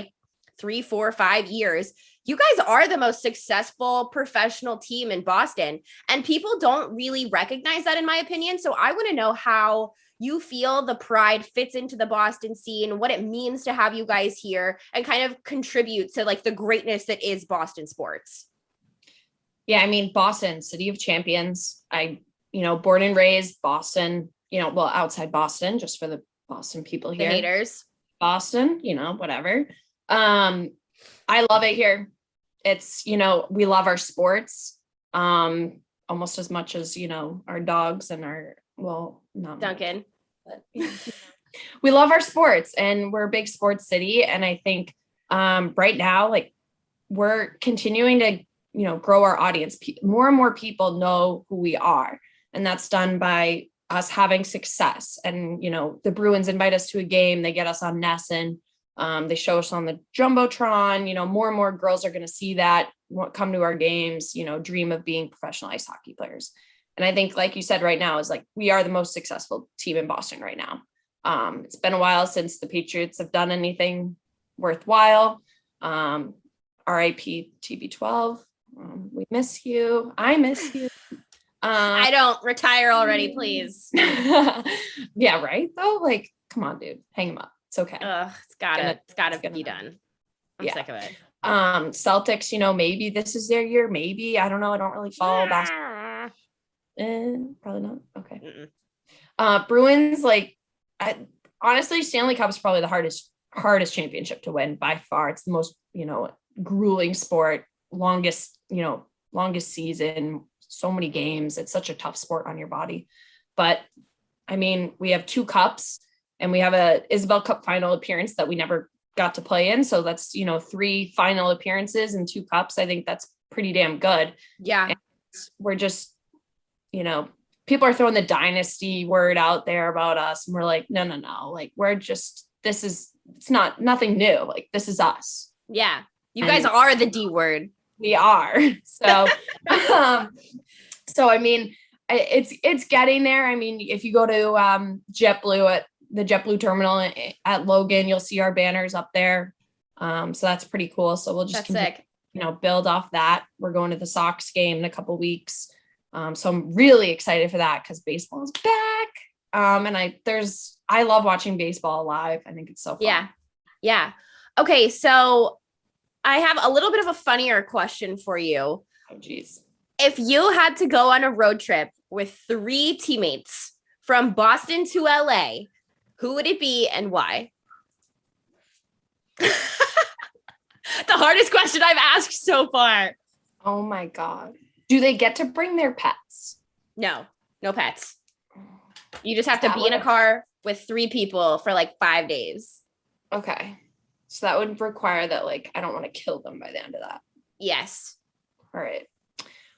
3, 4, 5 years, you guys are the most successful professional team in Boston. And people don't really recognize that, in my opinion. So I want to know how you feel the pride fits into the Boston scene, what it means to have you guys here and kind of contribute to the greatness that is Boston sports. Yeah. I mean, Boston, city of champions. Born and raised Boston, outside Boston, just for the Boston people here. The haters. Boston, whatever. I love it here. It's, we love our sports almost as much as, our dogs and not Duncan. Much, but, we love our sports and we're a big sports city. And I think right now, we're continuing to, grow our audience. More and more people know who we are. And that's done by us having success. And, the Bruins invite us to a game. They get us on Nesson. They show us on the Jumbotron. More and more girls are going to see that, come to our games, dream of being professional ice hockey players. And I think, like you said, right now is we are the most successful team in Boston right now. It's been a while since the Patriots have done anything worthwhile. RIP TB12. We miss you. I miss you. I don't retire already, please. Yeah, right. Though, come on, dude, hang him up. It's okay. It's gotta be done. I'm sick of it. Celtics, maybe this is their year. Maybe, I don't know. I don't really follow basketball. Probably not. Okay. Bruins, honestly, Stanley Cup is probably the hardest championship to win by far. It's the most, grueling sport, longest season, so many games. It's such a tough sport on your body. But I mean, we have 2 cups and we have a Isabel Cup final appearance that we never got to play in. So that's, 3 final appearances and 2 cups. I think that's pretty damn good. Yeah. And we're just, people are throwing the dynasty word out there about us. And we're like, no. We're just, it's nothing new. This is us. Yeah. You guys are the D word. We are. So, so I mean, it's getting there. I mean, if you go to JetBlue at the JetBlue terminal at Logan, you'll see our banners up there. So that's pretty cool. So we'll just build off that. We're going to the Sox game in a couple weeks. So I'm really excited for that because baseball is back. And I love watching baseball live. I think it's so fun. Yeah. Okay. So I have a little bit of a funnier question for you. Oh, geez. If you had to go on a road trip with 3 teammates from Boston to LA, who would it be and why? The hardest question I've asked so far. Oh my God. Do they get to bring their pets? No pets. You just have to be in a car with 3 people for 5 days. Okay. So that would require that I don't want to kill them by the end of that. Yes. All right.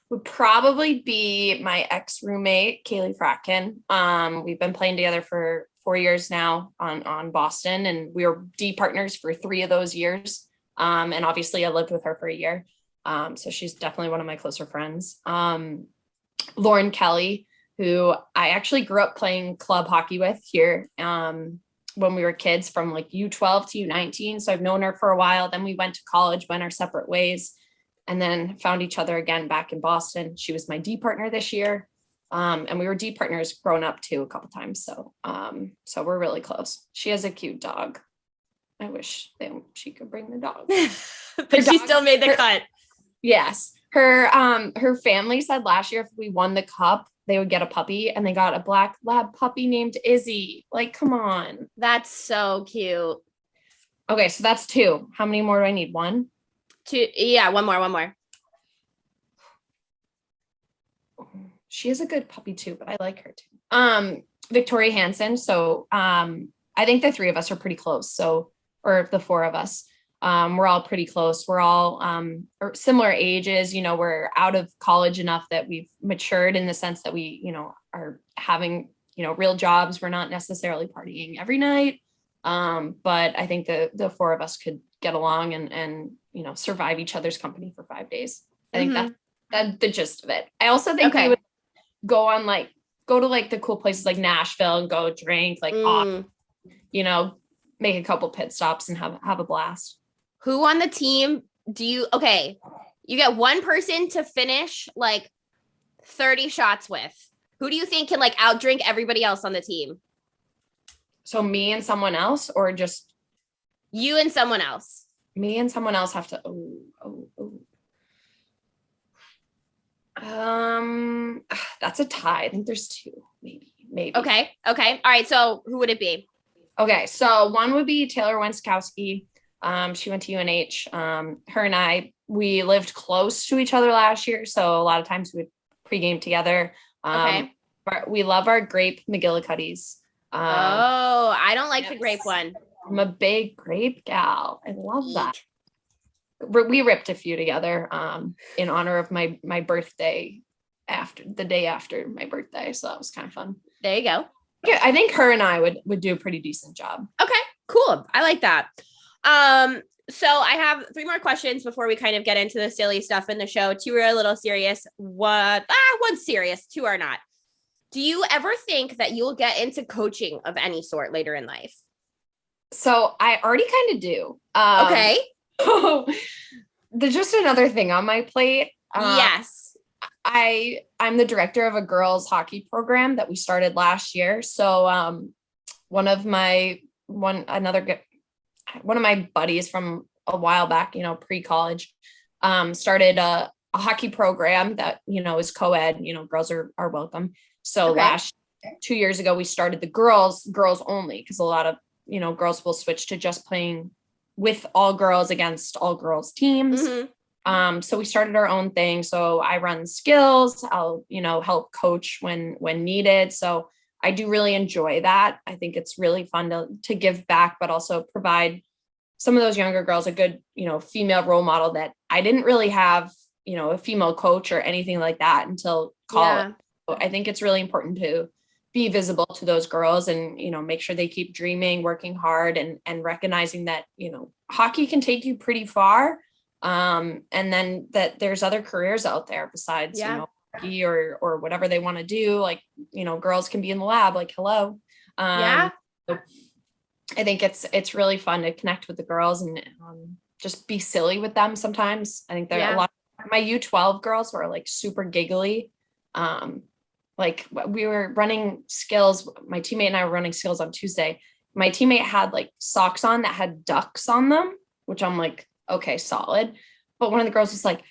Would probably be my ex-roommate, Kaylee Fratkin. We've been playing together for 4 years now on Boston, and we were D partners for 3 of those years. And obviously I lived with her for a year. So she's definitely one of my closer friends. Lauren Kelly, who I actually grew up playing club hockey with here when we were kids from like U12 to U19. So I've known her for a while. Then we went to college, went our separate ways, and then found each other again back in Boston. She was my D partner this year. And we were D partners growing up too a couple times. So we're really close. She has a cute dog. I wish she could bring the dog. But she still made the cut. Yes. Her family said last year if we won the cup, they would get a puppy, and they got a black lab puppy named Izzy. Like, come on. That's so cute. Okay, so that's 2. How many more do I need? 1? 2. Yeah, one more. She is a good puppy too, but I like her too. Victoria Hansen. So I think the 3 of us are pretty close. So, or the 4 of us. We're all pretty close. We're all similar ages. We're out of college enough that we've matured in the sense that we, are having, real jobs. We're not necessarily partying every night. But I think the 4 of us could get along and survive each other's company for 5 days. I think that's the gist of it. I also think we would go to the cool places like Nashville and go drink, make a couple pit stops and have a blast. Who on the team you get one person to finish like 30 shots with. Who do you think can like outdrink everybody else on the team? So me and someone else, or just you and someone else? Me and someone else have to. That's a tie. I think there's 2, maybe. Okay. All right. So who would it be? Okay. So one would be Taylor Wenskowski. She went to UNH. Her and I, we lived close to each other last year. So a lot of times we would pregame together. We love our grape McGillicuddies. I don't like the grape one. I'm a big grape gal. I love that. We ripped a few together in honor of my birthday the day after my birthday. So that was kind of fun. There you go. Yeah, I think her and I would do a pretty decent job. Okay, cool. I like that. So I have 3 more questions before we kind of get into the silly stuff in the show. 2 are a little serious. One's serious. 2 are not. Do you ever think that you'll get into coaching of any sort later in life? So I already kind of do. Okay. There's just another thing on my plate. Yes. I'm the director of a girls hockey program that we started last year. So one of my buddies from a while back, pre-college, started a hockey program that, is co-ed, girls are welcome. So last 2 years ago, we started the girls only, because a lot of, girls will switch to just playing with all girls against all girls teams. Mm-hmm. So we started our own thing. So I run skills. I'll, help coach when needed. So I do really enjoy that. I think it's really fun to give back, but also provide some of those younger girls a good, female role model that I didn't really have, a female coach or anything like that until college. Yeah. So I think it's really important to be visible to those girls and, make sure they keep dreaming, working hard, and recognizing that, hockey can take you pretty far. And then that there's other careers out there besides, hockey or whatever they want to do. Like, girls can be in the lab, like, hello. So I think it's really fun to connect with the girls and just be silly with them sometimes. I think there are a lot of my U12 girls who are like super giggly. Like we were running skills. My teammate and I were running skills on Tuesday. My teammate had like socks on that had ducks on them, which I'm like, okay, solid. But one of the girls was like,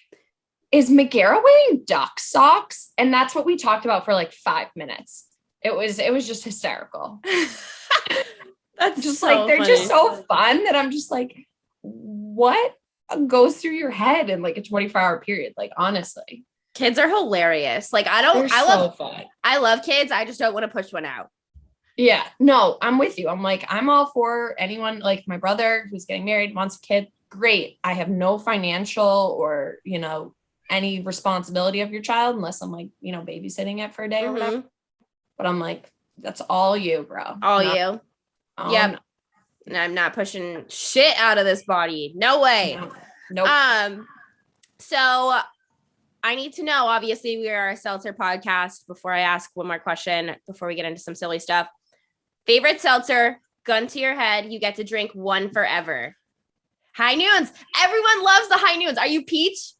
is Megara wearing duck socks? And that's what we talked about for like 5 minutes. It was just hysterical. That's just so like, they're funny. just so fun that I'm just like, what goes through your head in like a 24-hour period? Like, honestly. Kids are hilarious. Like, I love kids. I just don't want to push one out. Yeah, no, I'm with you. I'm like, I'm all for anyone, like my brother who's getting married, wants a kid. Great. I have no financial or, any responsibility of your child unless I'm like, you know, babysitting it for a day or whatever. But I'm like, that's all you, bro. All you. Yep. No. I'm not pushing shit out of this body. No way. No. Nope. So I need to know, obviously we are a seltzer podcast. Before I ask one more question, before we get into some silly stuff, favorite seltzer, gun to your head. You get to drink one forever. High Noons. Everyone loves the High Noons. Are you peach?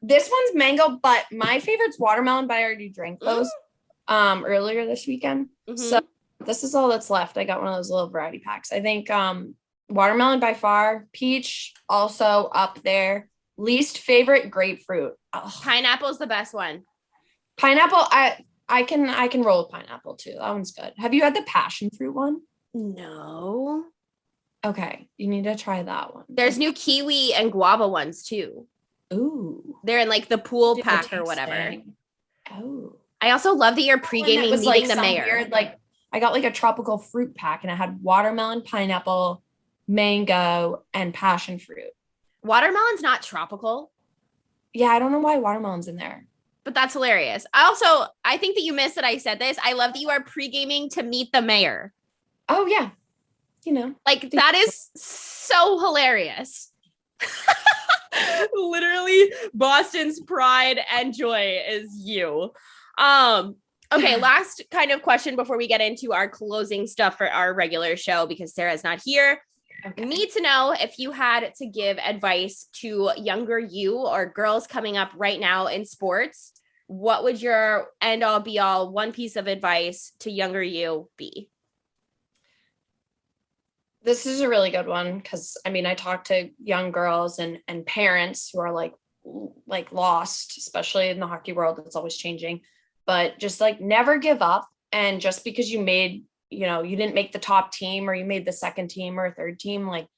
This one's mango, but my favorite's watermelon, but I already drank those earlier this weekend. So this is all that's left. I got one of those little variety packs. I think watermelon by far, peach also up there. Least favorite, grapefruit. Oh. Pineapple's the best one. Pineapple, I can roll with pineapple too. That one's good. Have you had the passion fruit one? No. Okay, you need to try that one. There's new kiwi and guava ones too. Ooh. They're in like the pool pack or whatever. Oh. I also love that you're pre-gaming meeting like the mayor. Weird, like I got like a tropical fruit pack and it had watermelon, pineapple, mango, and passion fruit. Watermelon's not tropical. Yeah, I don't know why watermelon's in there. But that's hilarious. I think that you missed that I said this. I love that you are pre-gaming to meet the mayor. Oh yeah. You know. Like that is so hilarious. Literally Boston's pride and joy is you. Okay, last kind of question before we get into our closing stuff for our regular show because Sarah's not here. Okay. Need to know if you had to give advice to younger you or girls coming up right now in sports, what would your end all be all one piece of advice to younger you be? This is a really good one because I mean I talk to young girls and parents who are like lost, especially in the hockey world. It's always changing, but just like never give up. And just because you made, you know, you didn't make the top team or you made the second team or third team, like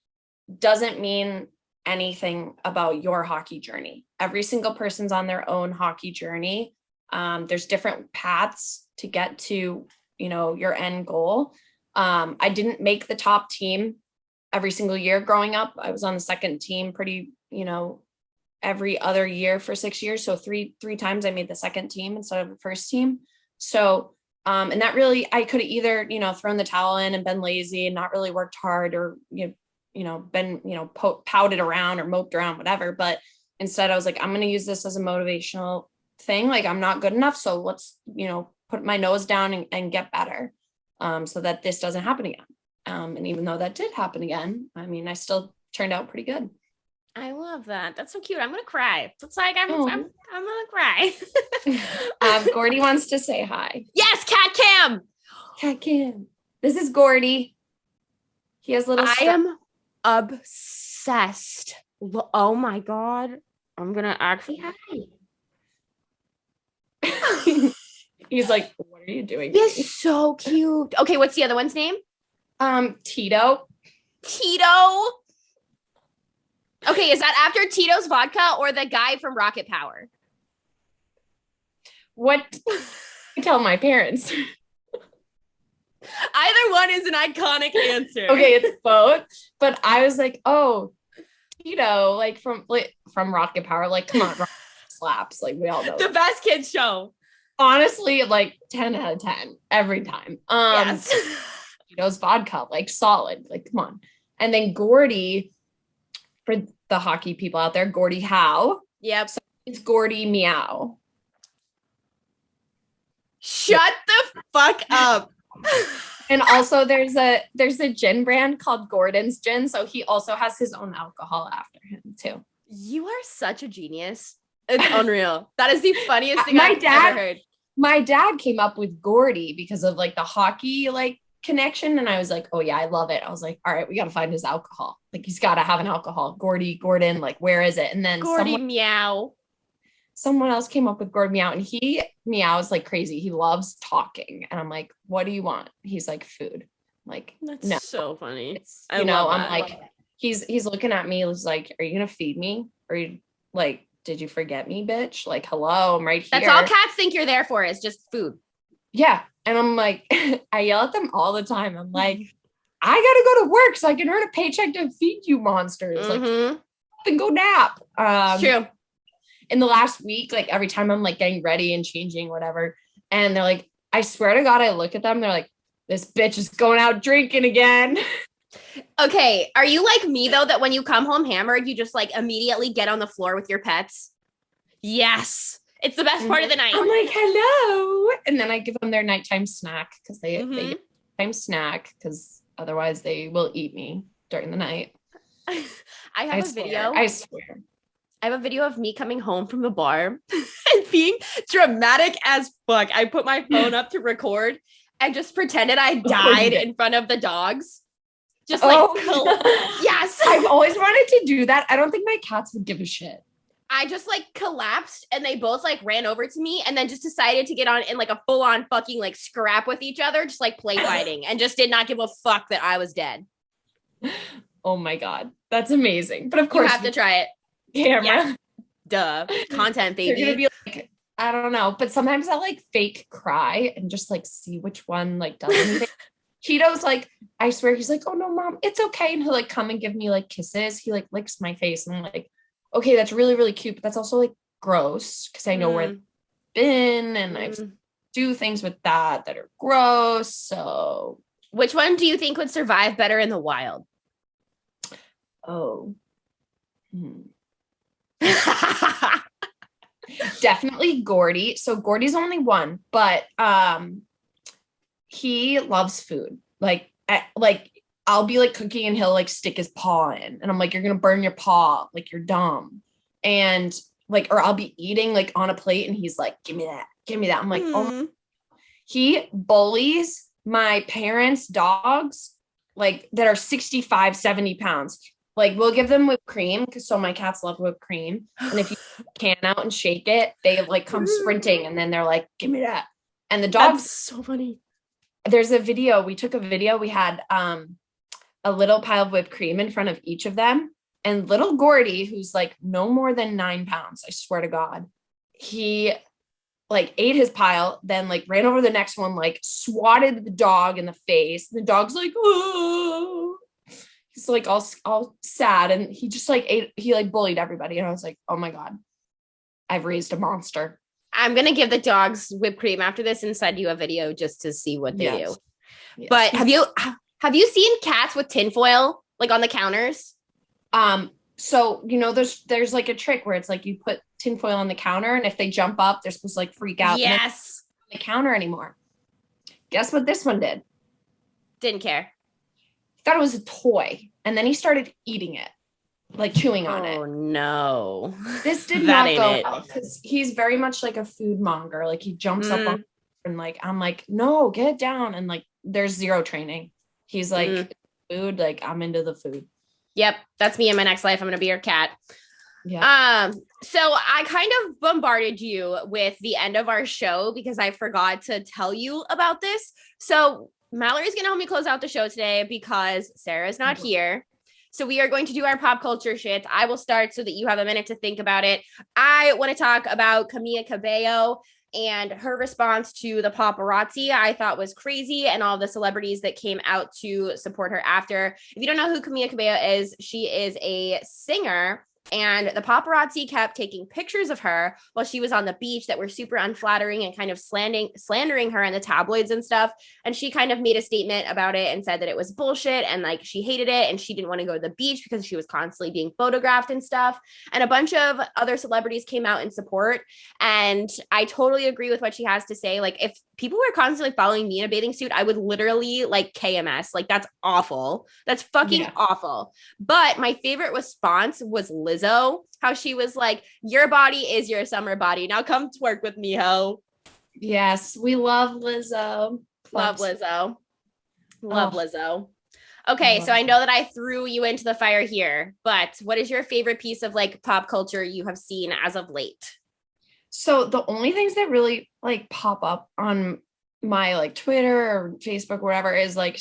doesn't mean anything about your hockey journey. Every single person's on their own hockey journey. There's different paths to get to, you know, your end goal. I didn't make the top team every single year growing up. I was on the second team pretty, you know, every other year for 6 years. So three times I made the second team instead of the first team. So, and that really, I could have either, you know, thrown the towel in and been lazy and not really worked hard or, you know, been, you know, pouted around or moped around, whatever. But instead I was like, I'm going to use this as a motivational thing. Like I'm not good enough. So let's, you know, put my nose down and get better. So that this doesn't happen again. And even though that did happen again, I mean, I still turned out pretty good. I love that. That's so cute. I'm gonna cry. It's like I'm gonna cry. Gordy wants to say hi. Yes, Cat Cam. Cat Cam. This is Gordy. He has little. I am obsessed. Oh my god. I'm gonna actually hi. He's like, what are you doing? He's so cute. Okay, what's the other one's name? Tito. Okay, is that after Tito's vodka or the guy from Rocket Power? What? I tell my parents. Either one is an iconic answer. Okay, it's both. But I was like, oh, Tito, like from Rocket Power. Like, come on, Rocket slaps. Like we all know. The best kids show. Honestly, like 10 out of 10 every time. Yes. Tito's vodka, like solid. Like, come on. And then Gordy, for the hockey people out there, Gordy Howe. Yep. So it's Gordy Meow. Shut the fuck up. And also there's a gin brand called Gordon's Gin. So he also has his own alcohol after him too. You are such a genius. It's unreal. That is the funniest thing I've ever heard. My dad came up with Gordy because of like the hockey like connection. And I was like, oh yeah, I love it. I was like, all right, we got to find his alcohol. Like he's got to have an alcohol. Gordon, like where is it? And then someone else came up with Gordy Meow and he meows like crazy. He loves talking. And I'm like, what do you want? He's like, food. I'm like, that's no. so funny. I'm like, he's looking at me. He's like, are you going to feed me? Or you like, did you forget me, bitch? Like, hello, I'm right here. That's all cats think you're there for is just food. Yeah. And I'm like, I yell at them all the time. I'm like, I got to go to work so I can earn a paycheck to feed you monsters. Like, and go nap. It's true. in the last week, like every time I'm like getting ready and changing, whatever. And they're like, I swear to God, I look at them, they're like, this bitch is going out drinking again. Okay. Are you like me though, that when you come home hammered, you just like immediately get on the floor with your pets? Yes. It's the best part of the night. I'm like, hello. And then I give them their nighttime snack because they get nighttime snack because otherwise they will eat me during the night. I have a video. I swear. I have a video of me coming home from the bar and being dramatic as fuck. I put my phone up to record and just pretended I died in front of the dogs. Just like, yes. I've always wanted to do that. I don't think my cats would give a shit. I just like collapsed and they both like ran over to me and then just decided to get on in like a full on fucking like scrap with each other, just like play fighting, and just did not give a fuck that I was dead. Oh my God. That's amazing. But of course, you have to try it. Camera. Yeah. Duh. Content, baby. You're gonna be like, I don't know. But sometimes I'll like fake cry and just like see which one like does anything. Cheeto's like, I swear, he's like, oh no, mom, it's okay. And he'll like come and give me like kisses. He like licks my face and I'm like, okay, that's really, really cute. But that's also like gross because I know where they've been and I do things with that are gross. So which one do you think would survive better in the wild? Oh. Definitely Gordy. So Gordy's only one, but he loves food. Like I'll be like cooking and he'll like stick his paw in and I'm like, you're gonna burn your paw, like you're dumb. And like, or I'll be eating like on a plate and he's like, give me that. I'm like, oh. He bullies my parents' dogs like that are 65, 70 pounds. Like we'll give them whipped cream because so my cats love whipped cream. And if you can out and shake it, they like come sprinting and then they're like, give me that. And the dogs. That's so funny. There's a video. We took a video. We had a little pile of whipped cream in front of each of them. And little Gordy, who's like no more than 9 pounds, I swear to God, he like ate his pile, then like ran over the next one, like swatted the dog in the face. The dog's like, oh. He's like all sad. And he just like ate, he like bullied everybody. And I was like, oh my God, I've raised a monster. I'm going to give the dogs whipped cream after this and send you a video just to see what they do. Yes. But have you seen cats with tinfoil like on the counters? So, you know, there's like a trick where it's like you put tinfoil on the counter and if they jump up, they're supposed to like freak out. Yes. On the counter anymore. Guess what this one did? Didn't care. Thought it was a toy. And then he started eating it, like chewing on it. Oh no. This did not go well because he's very much like a food monger. Like he jumps up on and like, I'm like, no, get it down. And like, there's zero training. He's like, food, like I'm into the food. Yep. That's me in my next life. I'm going to be your cat. Yeah. So I kind of bombarded you with the end of our show because I forgot to tell you about this. So Mallory's going to help me close out the show today because Sarah's not here. So we are going to do our pop culture shit. I will start so that you have a minute to think about it. I want to talk about Camilla Cabello and her response to the paparazzi. I thought was crazy, and all the celebrities that came out to support her after. If you don't know who Camilla Cabello is, she is a singer. And the paparazzi kept taking pictures of her while she was on the beach that were super unflattering and kind of slandering her in the tabloids and stuff. And she kind of made a statement about it and said that it was bullshit and like she hated it and she didn't want to go to the beach because she was constantly being photographed and stuff. And a bunch of other celebrities came out in support. And I totally agree with what she has to say. Like if people were constantly following me in a bathing suit, I would literally like KMS. Like that's awful. That's fucking awful. But my favorite response was Lizzo, how she was like, your body is your summer body. Now come twerk with me, ho. Yes, we love Lizzo. Love Lizzo. Love Lizzo. Okay, so I know that I threw you into the fire here, but what is your favorite piece of like pop culture you have seen as of late? So the only things that really like pop up on my like Twitter or Facebook or whatever is like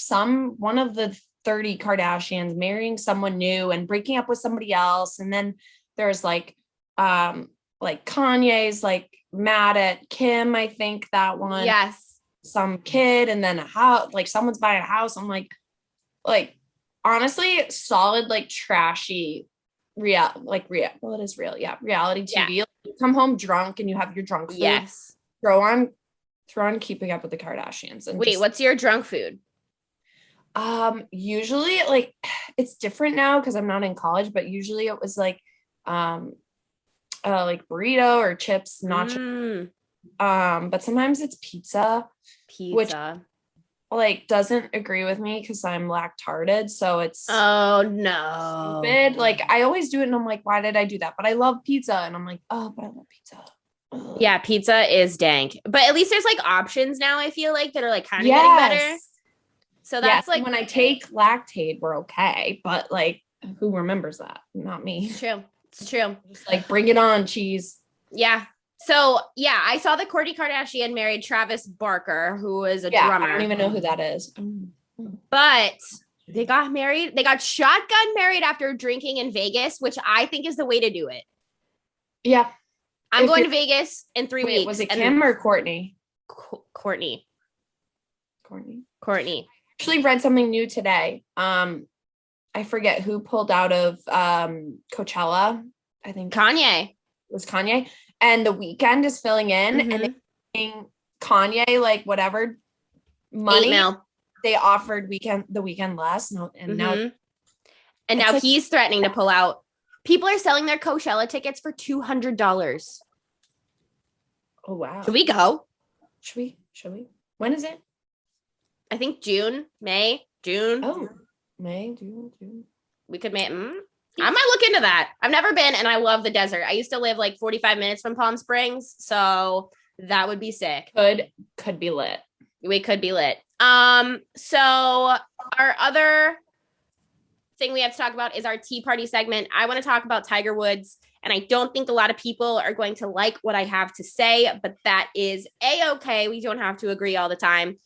one of the 30 Kardashians marrying someone new and breaking up with somebody else. And then there's like Kanye's like mad at Kim, I think that one. Yes. Some kid and then a house, like someone's buying a house. I'm like honestly solid, like trashy well, it is real. Yeah. Reality TV. Yeah. Like, you come home drunk and you have your drunk food. Yes. Throw on Keeping Up with the Kardashians. And Wait, what's your drunk food? Usually like it's different now because I'm not in college, but usually it was like burrito or chips, nacho. But sometimes it's pizza. Which like doesn't agree with me because I'm lactarded, so it's no stupid. Like I always do it and I'm like, why did I do that? But I love pizza and I'm like, oh, but I love pizza. Ugh. Yeah, pizza is dank, but at least there's like options now, I feel like, that are like kind of getting better. So that's like when I take Lactaid, we're okay, but like who remembers that? Not me. It's true. Just like bring it on, cheese. Yeah. So yeah, I saw that Kourtney Kardashian married Travis Barker, who is a drummer. I don't even know who that is. But they got married. They got shotgun married after drinking in Vegas, which I think is the way to do it. Yeah. I'm going to Vegas in 3 weeks. Was it Kim or Kourtney? Kourtney. Actually read something new today. I forget who pulled out of Coachella. I think Kanye. It was Kanye. And The Weeknd is filling in, and they're paying Kanye like whatever money they offered The Weeknd less. Now he's threatening to pull out. People are selling their Coachella tickets for $200. Oh wow! Should we go? Should we? When is it? I think May, June. Oh, May, June. We could make. I might look into that. I've never been, and I love the desert. I used to live like 45 minutes from Palm Springs, so that would be sick. Could be lit. We could be lit. So our other thing we have to talk about is our tea party segment. I want to talk about Tiger Woods, and I don't think a lot of people are going to like what I have to say, but that is a-okay. We don't have to agree all the time.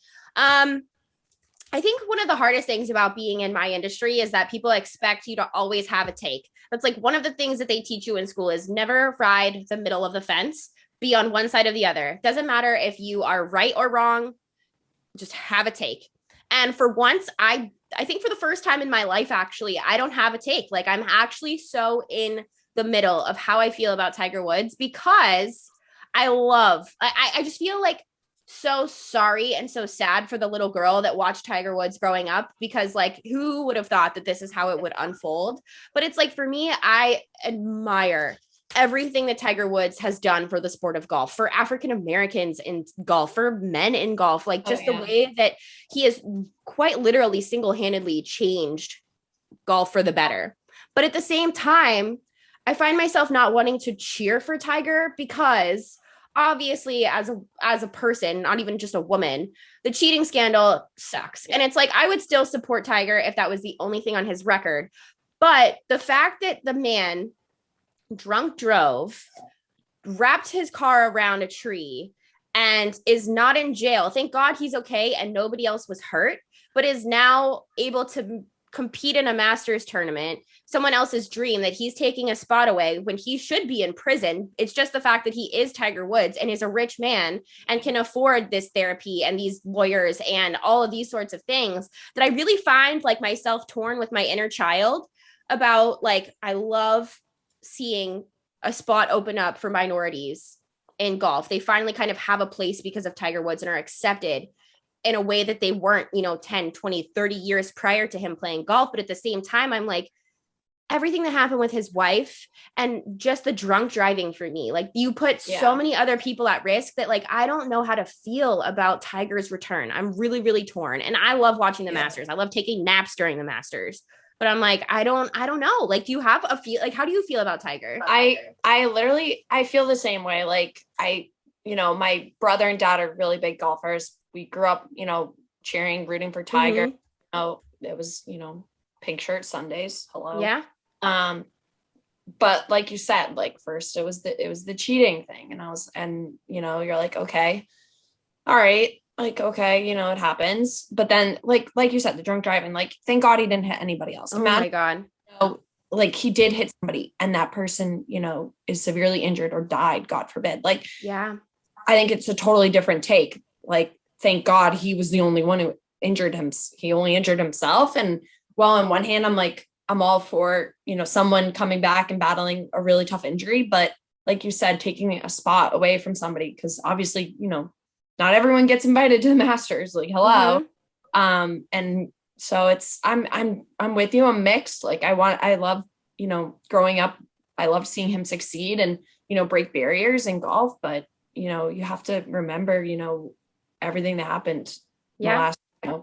I think one of the hardest things about being in my industry is that people expect you to always have a take. That's like one of the things that they teach you in school is never ride the middle of the fence, be on one side or the other. Doesn't matter if you are right or wrong, just have a take. And for once, I think for the first time in my life, actually, I don't have a take. Like I'm actually so in the middle of how I feel about Tiger Woods because I just feel like so sorry and so sad for the little girl that watched Tiger Woods growing up because like who would have thought that this is how it would unfold? But it's like for me, I admire everything that Tiger Woods has done for the sport of golf, for African Americans in golf, for men in golf, like just the way that he has quite literally single-handedly changed golf for the better. But at the same time, I find myself not wanting to cheer for Tiger because obviously as a person, not even just a woman, the cheating scandal sucks. And it's like, I would still support Tiger if that was the only thing on his record. But the fact that the man drunk drove, wrapped his car around a tree and is not in jail. Thank God he's okay and nobody else was hurt, but is now able to compete in a Masters tournament, someone else's dream that he's taking a spot away when he should be in prison. It's just the fact that he is Tiger Woods and is a rich man and can afford this therapy and these lawyers and all of these sorts of things that I really find like myself torn with my inner child about. Like, I love seeing a spot open up for minorities in golf. They finally kind of have a place because of Tiger Woods and are accepted in a way that they weren't, 10, 20, 30 years prior to him playing golf. But at the same time, I'm like, everything that happened with his wife and just the drunk driving for me, like you put so many other people at risk that like, I don't know how to feel about Tiger's return. I'm really, really torn. And I love watching the Masters. I love taking naps during the Masters, but I'm like, I don't know. Like, do you have a feel? Like, how do you feel about Tiger? I feel the same way. Like my brother and dad are really big golfers. We grew up, cheering, rooting for Tiger. It was, pink shirt Sundays. Hello. Yeah. But like you said, like first it was the cheating thing. And you're like, okay, all right. Like, okay, it happens. But then like you said, the drunk driving, like, thank God he didn't hit anybody else. Oh my God. Like he did hit somebody and that person, is severely injured or died, God forbid. Like, yeah, I think it's a totally different take. Like, thank God he was the only one who injured him. He only injured himself. And well, on one hand, I'm like, I'm all for, someone coming back and battling a really tough injury, but like you said, taking a spot away from somebody, because obviously, not everyone gets invited to the Masters. Like, hello. And so I'm with you. I'm mixed. Like I love, growing up, I loved seeing him succeed and, break barriers in golf, but you have to remember, everything that happened in the last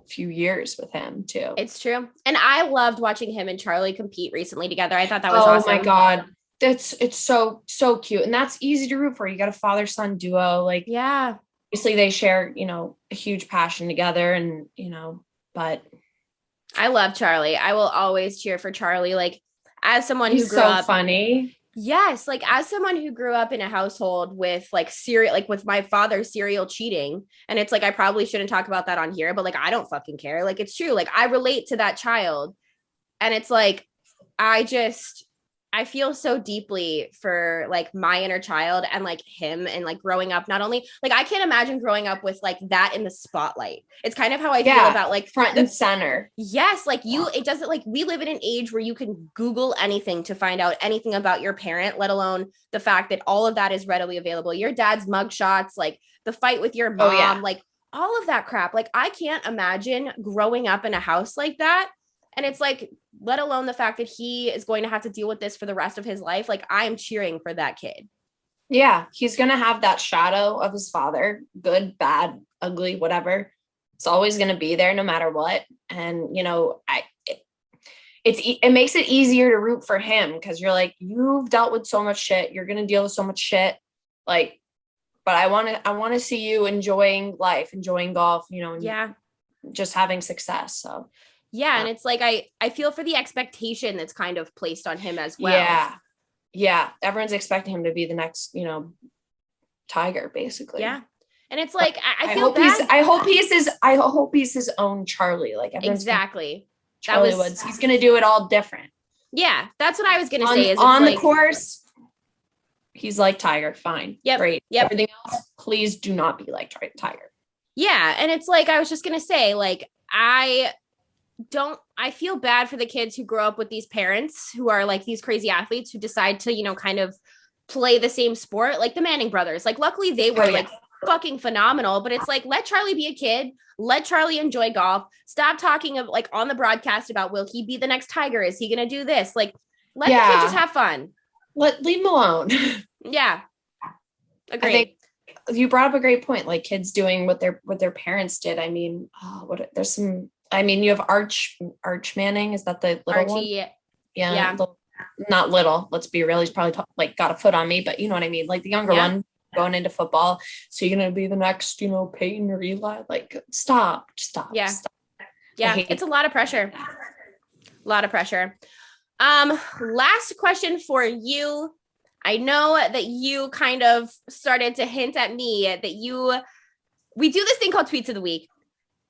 few years with him too. It's true. And I loved watching him and Charlie compete recently together. I thought that was awesome. Oh my God. It's so cute. And that's easy to root for. You got a father-son duo. Like, yeah, obviously they share, a huge passion together and, but I love Charlie. I will always cheer for Charlie. Like, as someone who he's grew so up funny. Yes, like as someone who grew up in a household with with my father serial cheating, and it's like I probably shouldn't talk about that on here, but like I don't fucking care. Like it's true. Like I relate to that child. And it's like I feel so deeply for like my inner child and like him and like growing up, not only like I can't imagine growing up with like that in the spotlight. It's kind of how I feel about like front and center. Yes. Like it doesn't like we live in an age where you can Google anything to find out anything about your parent, let alone the fact that all of that is readily available. Your dad's mugshots, like the fight with your mom, like all of that crap. Like I can't imagine growing up in a house like that. And it's like, let alone the fact that he is going to have to deal with this for the rest of his life. Like I'm cheering for that kid. Yeah. He's going to have that shadow of his father, good, bad, ugly, whatever. It's always going to be there no matter what. And, it makes it easier to root for him because you're like, you've dealt with so much shit. You're going to deal with so much shit. Like, but I want to see you enjoying life, enjoying golf, and just having success. So yeah. And it's like, I feel for the expectation that's kind of placed on him as well. Yeah. Yeah. Everyone's expecting him to be the next, Tiger, basically. Yeah. And it's like, I feel hope bad. I hope he's his own Charlie. Like exactly. Charlie Woods. He's going to do it all different. Yeah. That's what I was going to say. Is on the course, he's like Tiger. Fine. Yep. Great. Yep. Everything else, please do not be like Tiger. Yeah. And it's like, I was just going to say, like, I feel bad for the kids who grow up with these parents who are like these crazy athletes who decide to, kind of play the same sport, like the Manning brothers. Like, luckily they were like fucking phenomenal, but it's like, let Charlie be a kid. Let Charlie enjoy golf. Stop talking of like on the broadcast about, will he be the next Tiger? Is he going to do this? Like, let the kid just have fun. Leave him alone. Yeah. Agreed. I think you brought up a great point. Like kids doing what their parents did. I mean, you have Arch Manning. Is that the little Archie, one? Yeah. Not little. Let's be real. He's probably got a foot on me, but you know what I mean? Like the younger one going into football. So you're going to be the next, Peyton or Eli. Like stop. Yeah. Stop. Yeah. It's a lot of pressure. Last question for you. I know that you kind of started to hint at me that we do this thing called Tweets of the Week.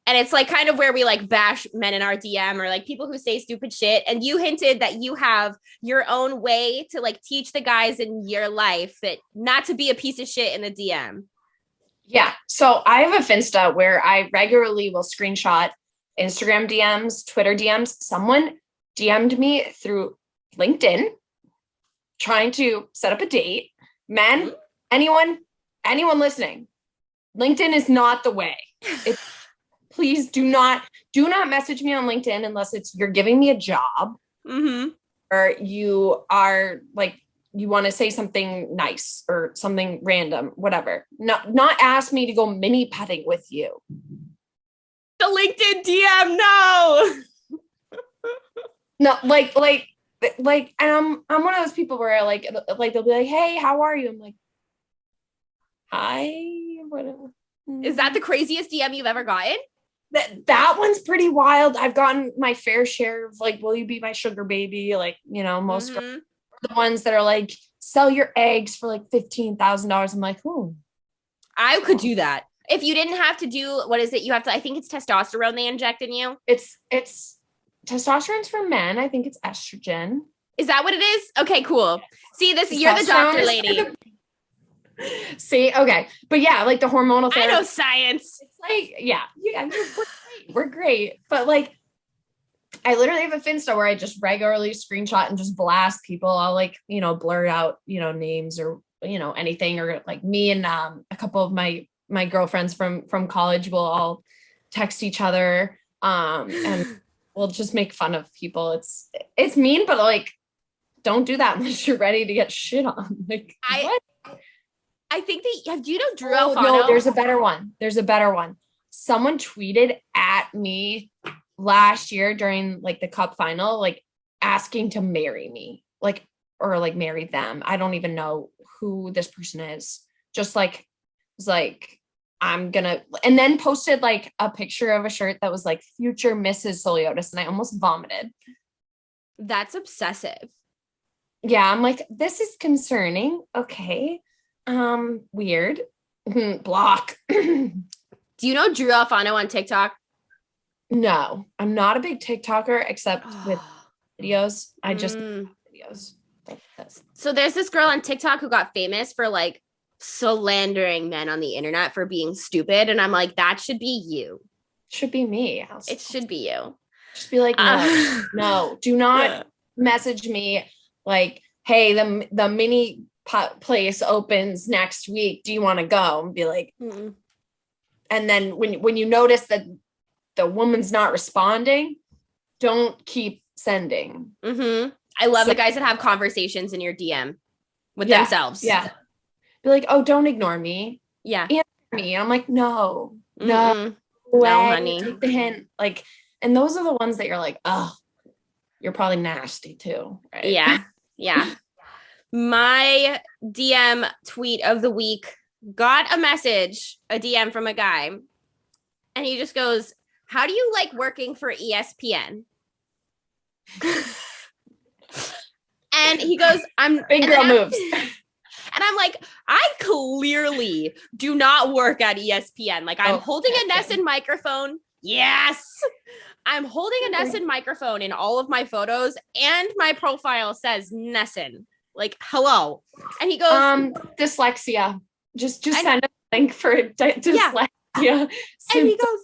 And it's like kind of where we like bash men in our DM or like people who say stupid shit. And you hinted that you have your own way to like teach the guys in your life that not to be a piece of shit in the DM. Yeah. So I have a Finsta where I regularly will screenshot Instagram DMs, Twitter DMs. Someone DM'd me through LinkedIn trying to set up a date. Men, anyone listening, LinkedIn is not the way. Please do not message me on LinkedIn unless you're giving me a job or you are like, you want to say something nice or something random, whatever. Not ask me to go mini putting with you. The LinkedIn DM, no. No, like, and I'm one of those people where like they'll be like, hey, how are you? I'm like, hi, whatever. Is that the craziest DM you've ever gotten? That one's pretty wild. I've gotten my fair share of like, will you be my sugar baby? Like, most girls, the ones that are like, sell your eggs for like $15,000. I'm like, oh, I could do that. If you didn't have to do, what is it? You have to, I think it's testosterone they inject in you. It's testosterone's for men. I think it's estrogen. Is that what it is? Okay, cool. See, you're the doctor lady. See, okay. But yeah, like the hormonal therapy. I know science. It's like, yeah, we're great. But like I literally have a Finsta where I just regularly screenshot and just blast people. I'll like, blur out, names or, anything, or like me and a couple of my girlfriends from college will all text each other. And we'll just make fun of people. It's mean, but like, don't do that unless you're ready to get shit on. Like, what? I think do you know Drew Oh, Alfano? no, there's a better one. Someone tweeted at me last year during like the cup final, like asking to marry me, like, or like marry them. I don't even know who this person is. Just like, was like, I'm gonna, and then posted like a picture of a shirt that was like future Mrs. Souliotis, and I almost vomited. That's obsessive. Yeah, I'm like, this is concerning. Okay. Weird. Block. Do you know Drew Alfano on TikTok? No, I'm not a big TikToker except with videos. I just videos. So there's this girl on TikTok who got famous for like slandering men on the internet for being stupid. And I'm like, that should be you. Should be me. It should be you. Just be like, no, do not message me like, hey, the mini place opens next week. Do you want to go? And be like, and then when you notice that the woman's not responding, don't keep sending. I love the guys that have conversations in your DM with themselves. Yeah. Be like, oh, don't ignore me. Yeah. Answer me. And I'm like, no, honey. Take the hint. Like, and those are the ones that you're like, oh, you're probably nasty too. Right? Yeah. Yeah. My DM tweet of the week got a DM from a guy. And he just goes, how do you like working for ESPN? And he goes, I'm big girl moves. And I'm like, I clearly do not work at ESPN. Like I'm holding a Nesson microphone. Yes. I'm holding a Nesson microphone in all of my photos, and my profile says Nesson. Like, hello. And he goes, dyslexia. Just send a link for dyslexia. Yeah. And he goes,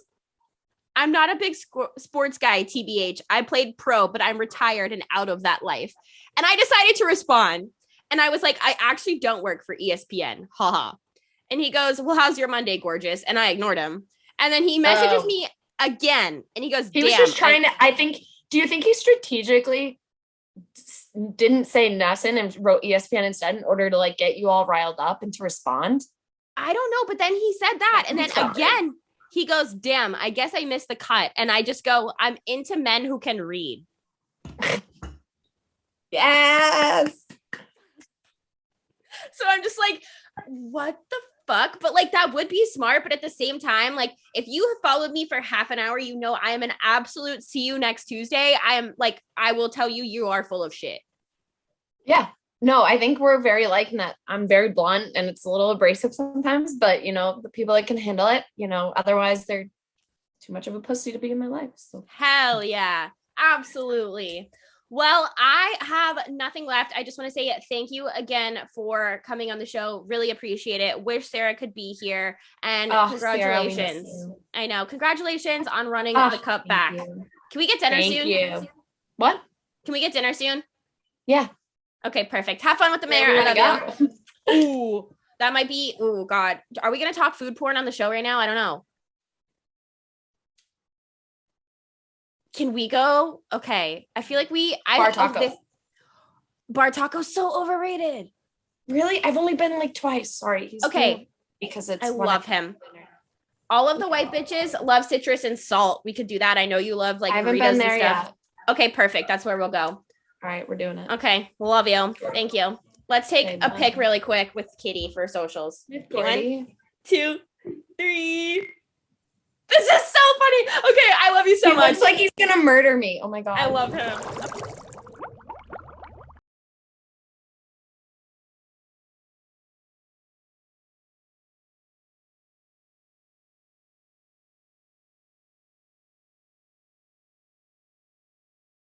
I'm not a big sports guy, TBH. I played pro, but I'm retired and out of that life. And I decided to respond. And I was like, I actually don't work for ESPN. Haha. And he goes, well, how's your Monday, gorgeous? And I ignored him. And then he messages me again. And he goes, he was just trying to, do you think he strategically didn't say Nesson and wrote ESPN instead in order to like get you all riled up and to respond? I don't know. But then he said that. And then again, he goes, damn, I guess I missed the cut. And I just go, I'm into men who can read. Yes. So I'm just like, what the fuck? But like, that would be smart. But at the same time, like, if you have followed me for half an hour, you know, I am an absolute see you next Tuesday. I am like, I will tell you, you are full of shit. Yeah. No, I think we're very like that. I'm very blunt and it's a little abrasive sometimes, but the people that can handle it, otherwise they're too much of a pussy to be in my life. So hell yeah, absolutely. Well, I have nothing left. I just want to say thank you again for coming on the show. Really appreciate it. Wish Sarah could be here. And congratulations. Sarah, I know. Congratulations on running the cup back. You. Can we get dinner soon? Thank you. What? Can we get dinner soon? Yeah. Okay, perfect. Have fun with the mayor. I love you. Ooh, that might be. Oh God, are we gonna talk food porn on the show right now? I don't know. Can we go? Okay, I feel like Bar taco. Bar taco's so overrated. Really? I've only been like twice. Sorry. He's okay. Because it's. I love him. All of the white bitches love citrus and salt. We could do that. I know you love like. I haven't been there yet. Okay, perfect. That's where we'll go. All right, we're doing it. Okay, love you. Thank you. Let's take a pic really quick with Kitty for socials. 1, 2, 3. This is so funny. Okay, I love you so much. Looks like he's gonna murder me. Oh my God. I love him.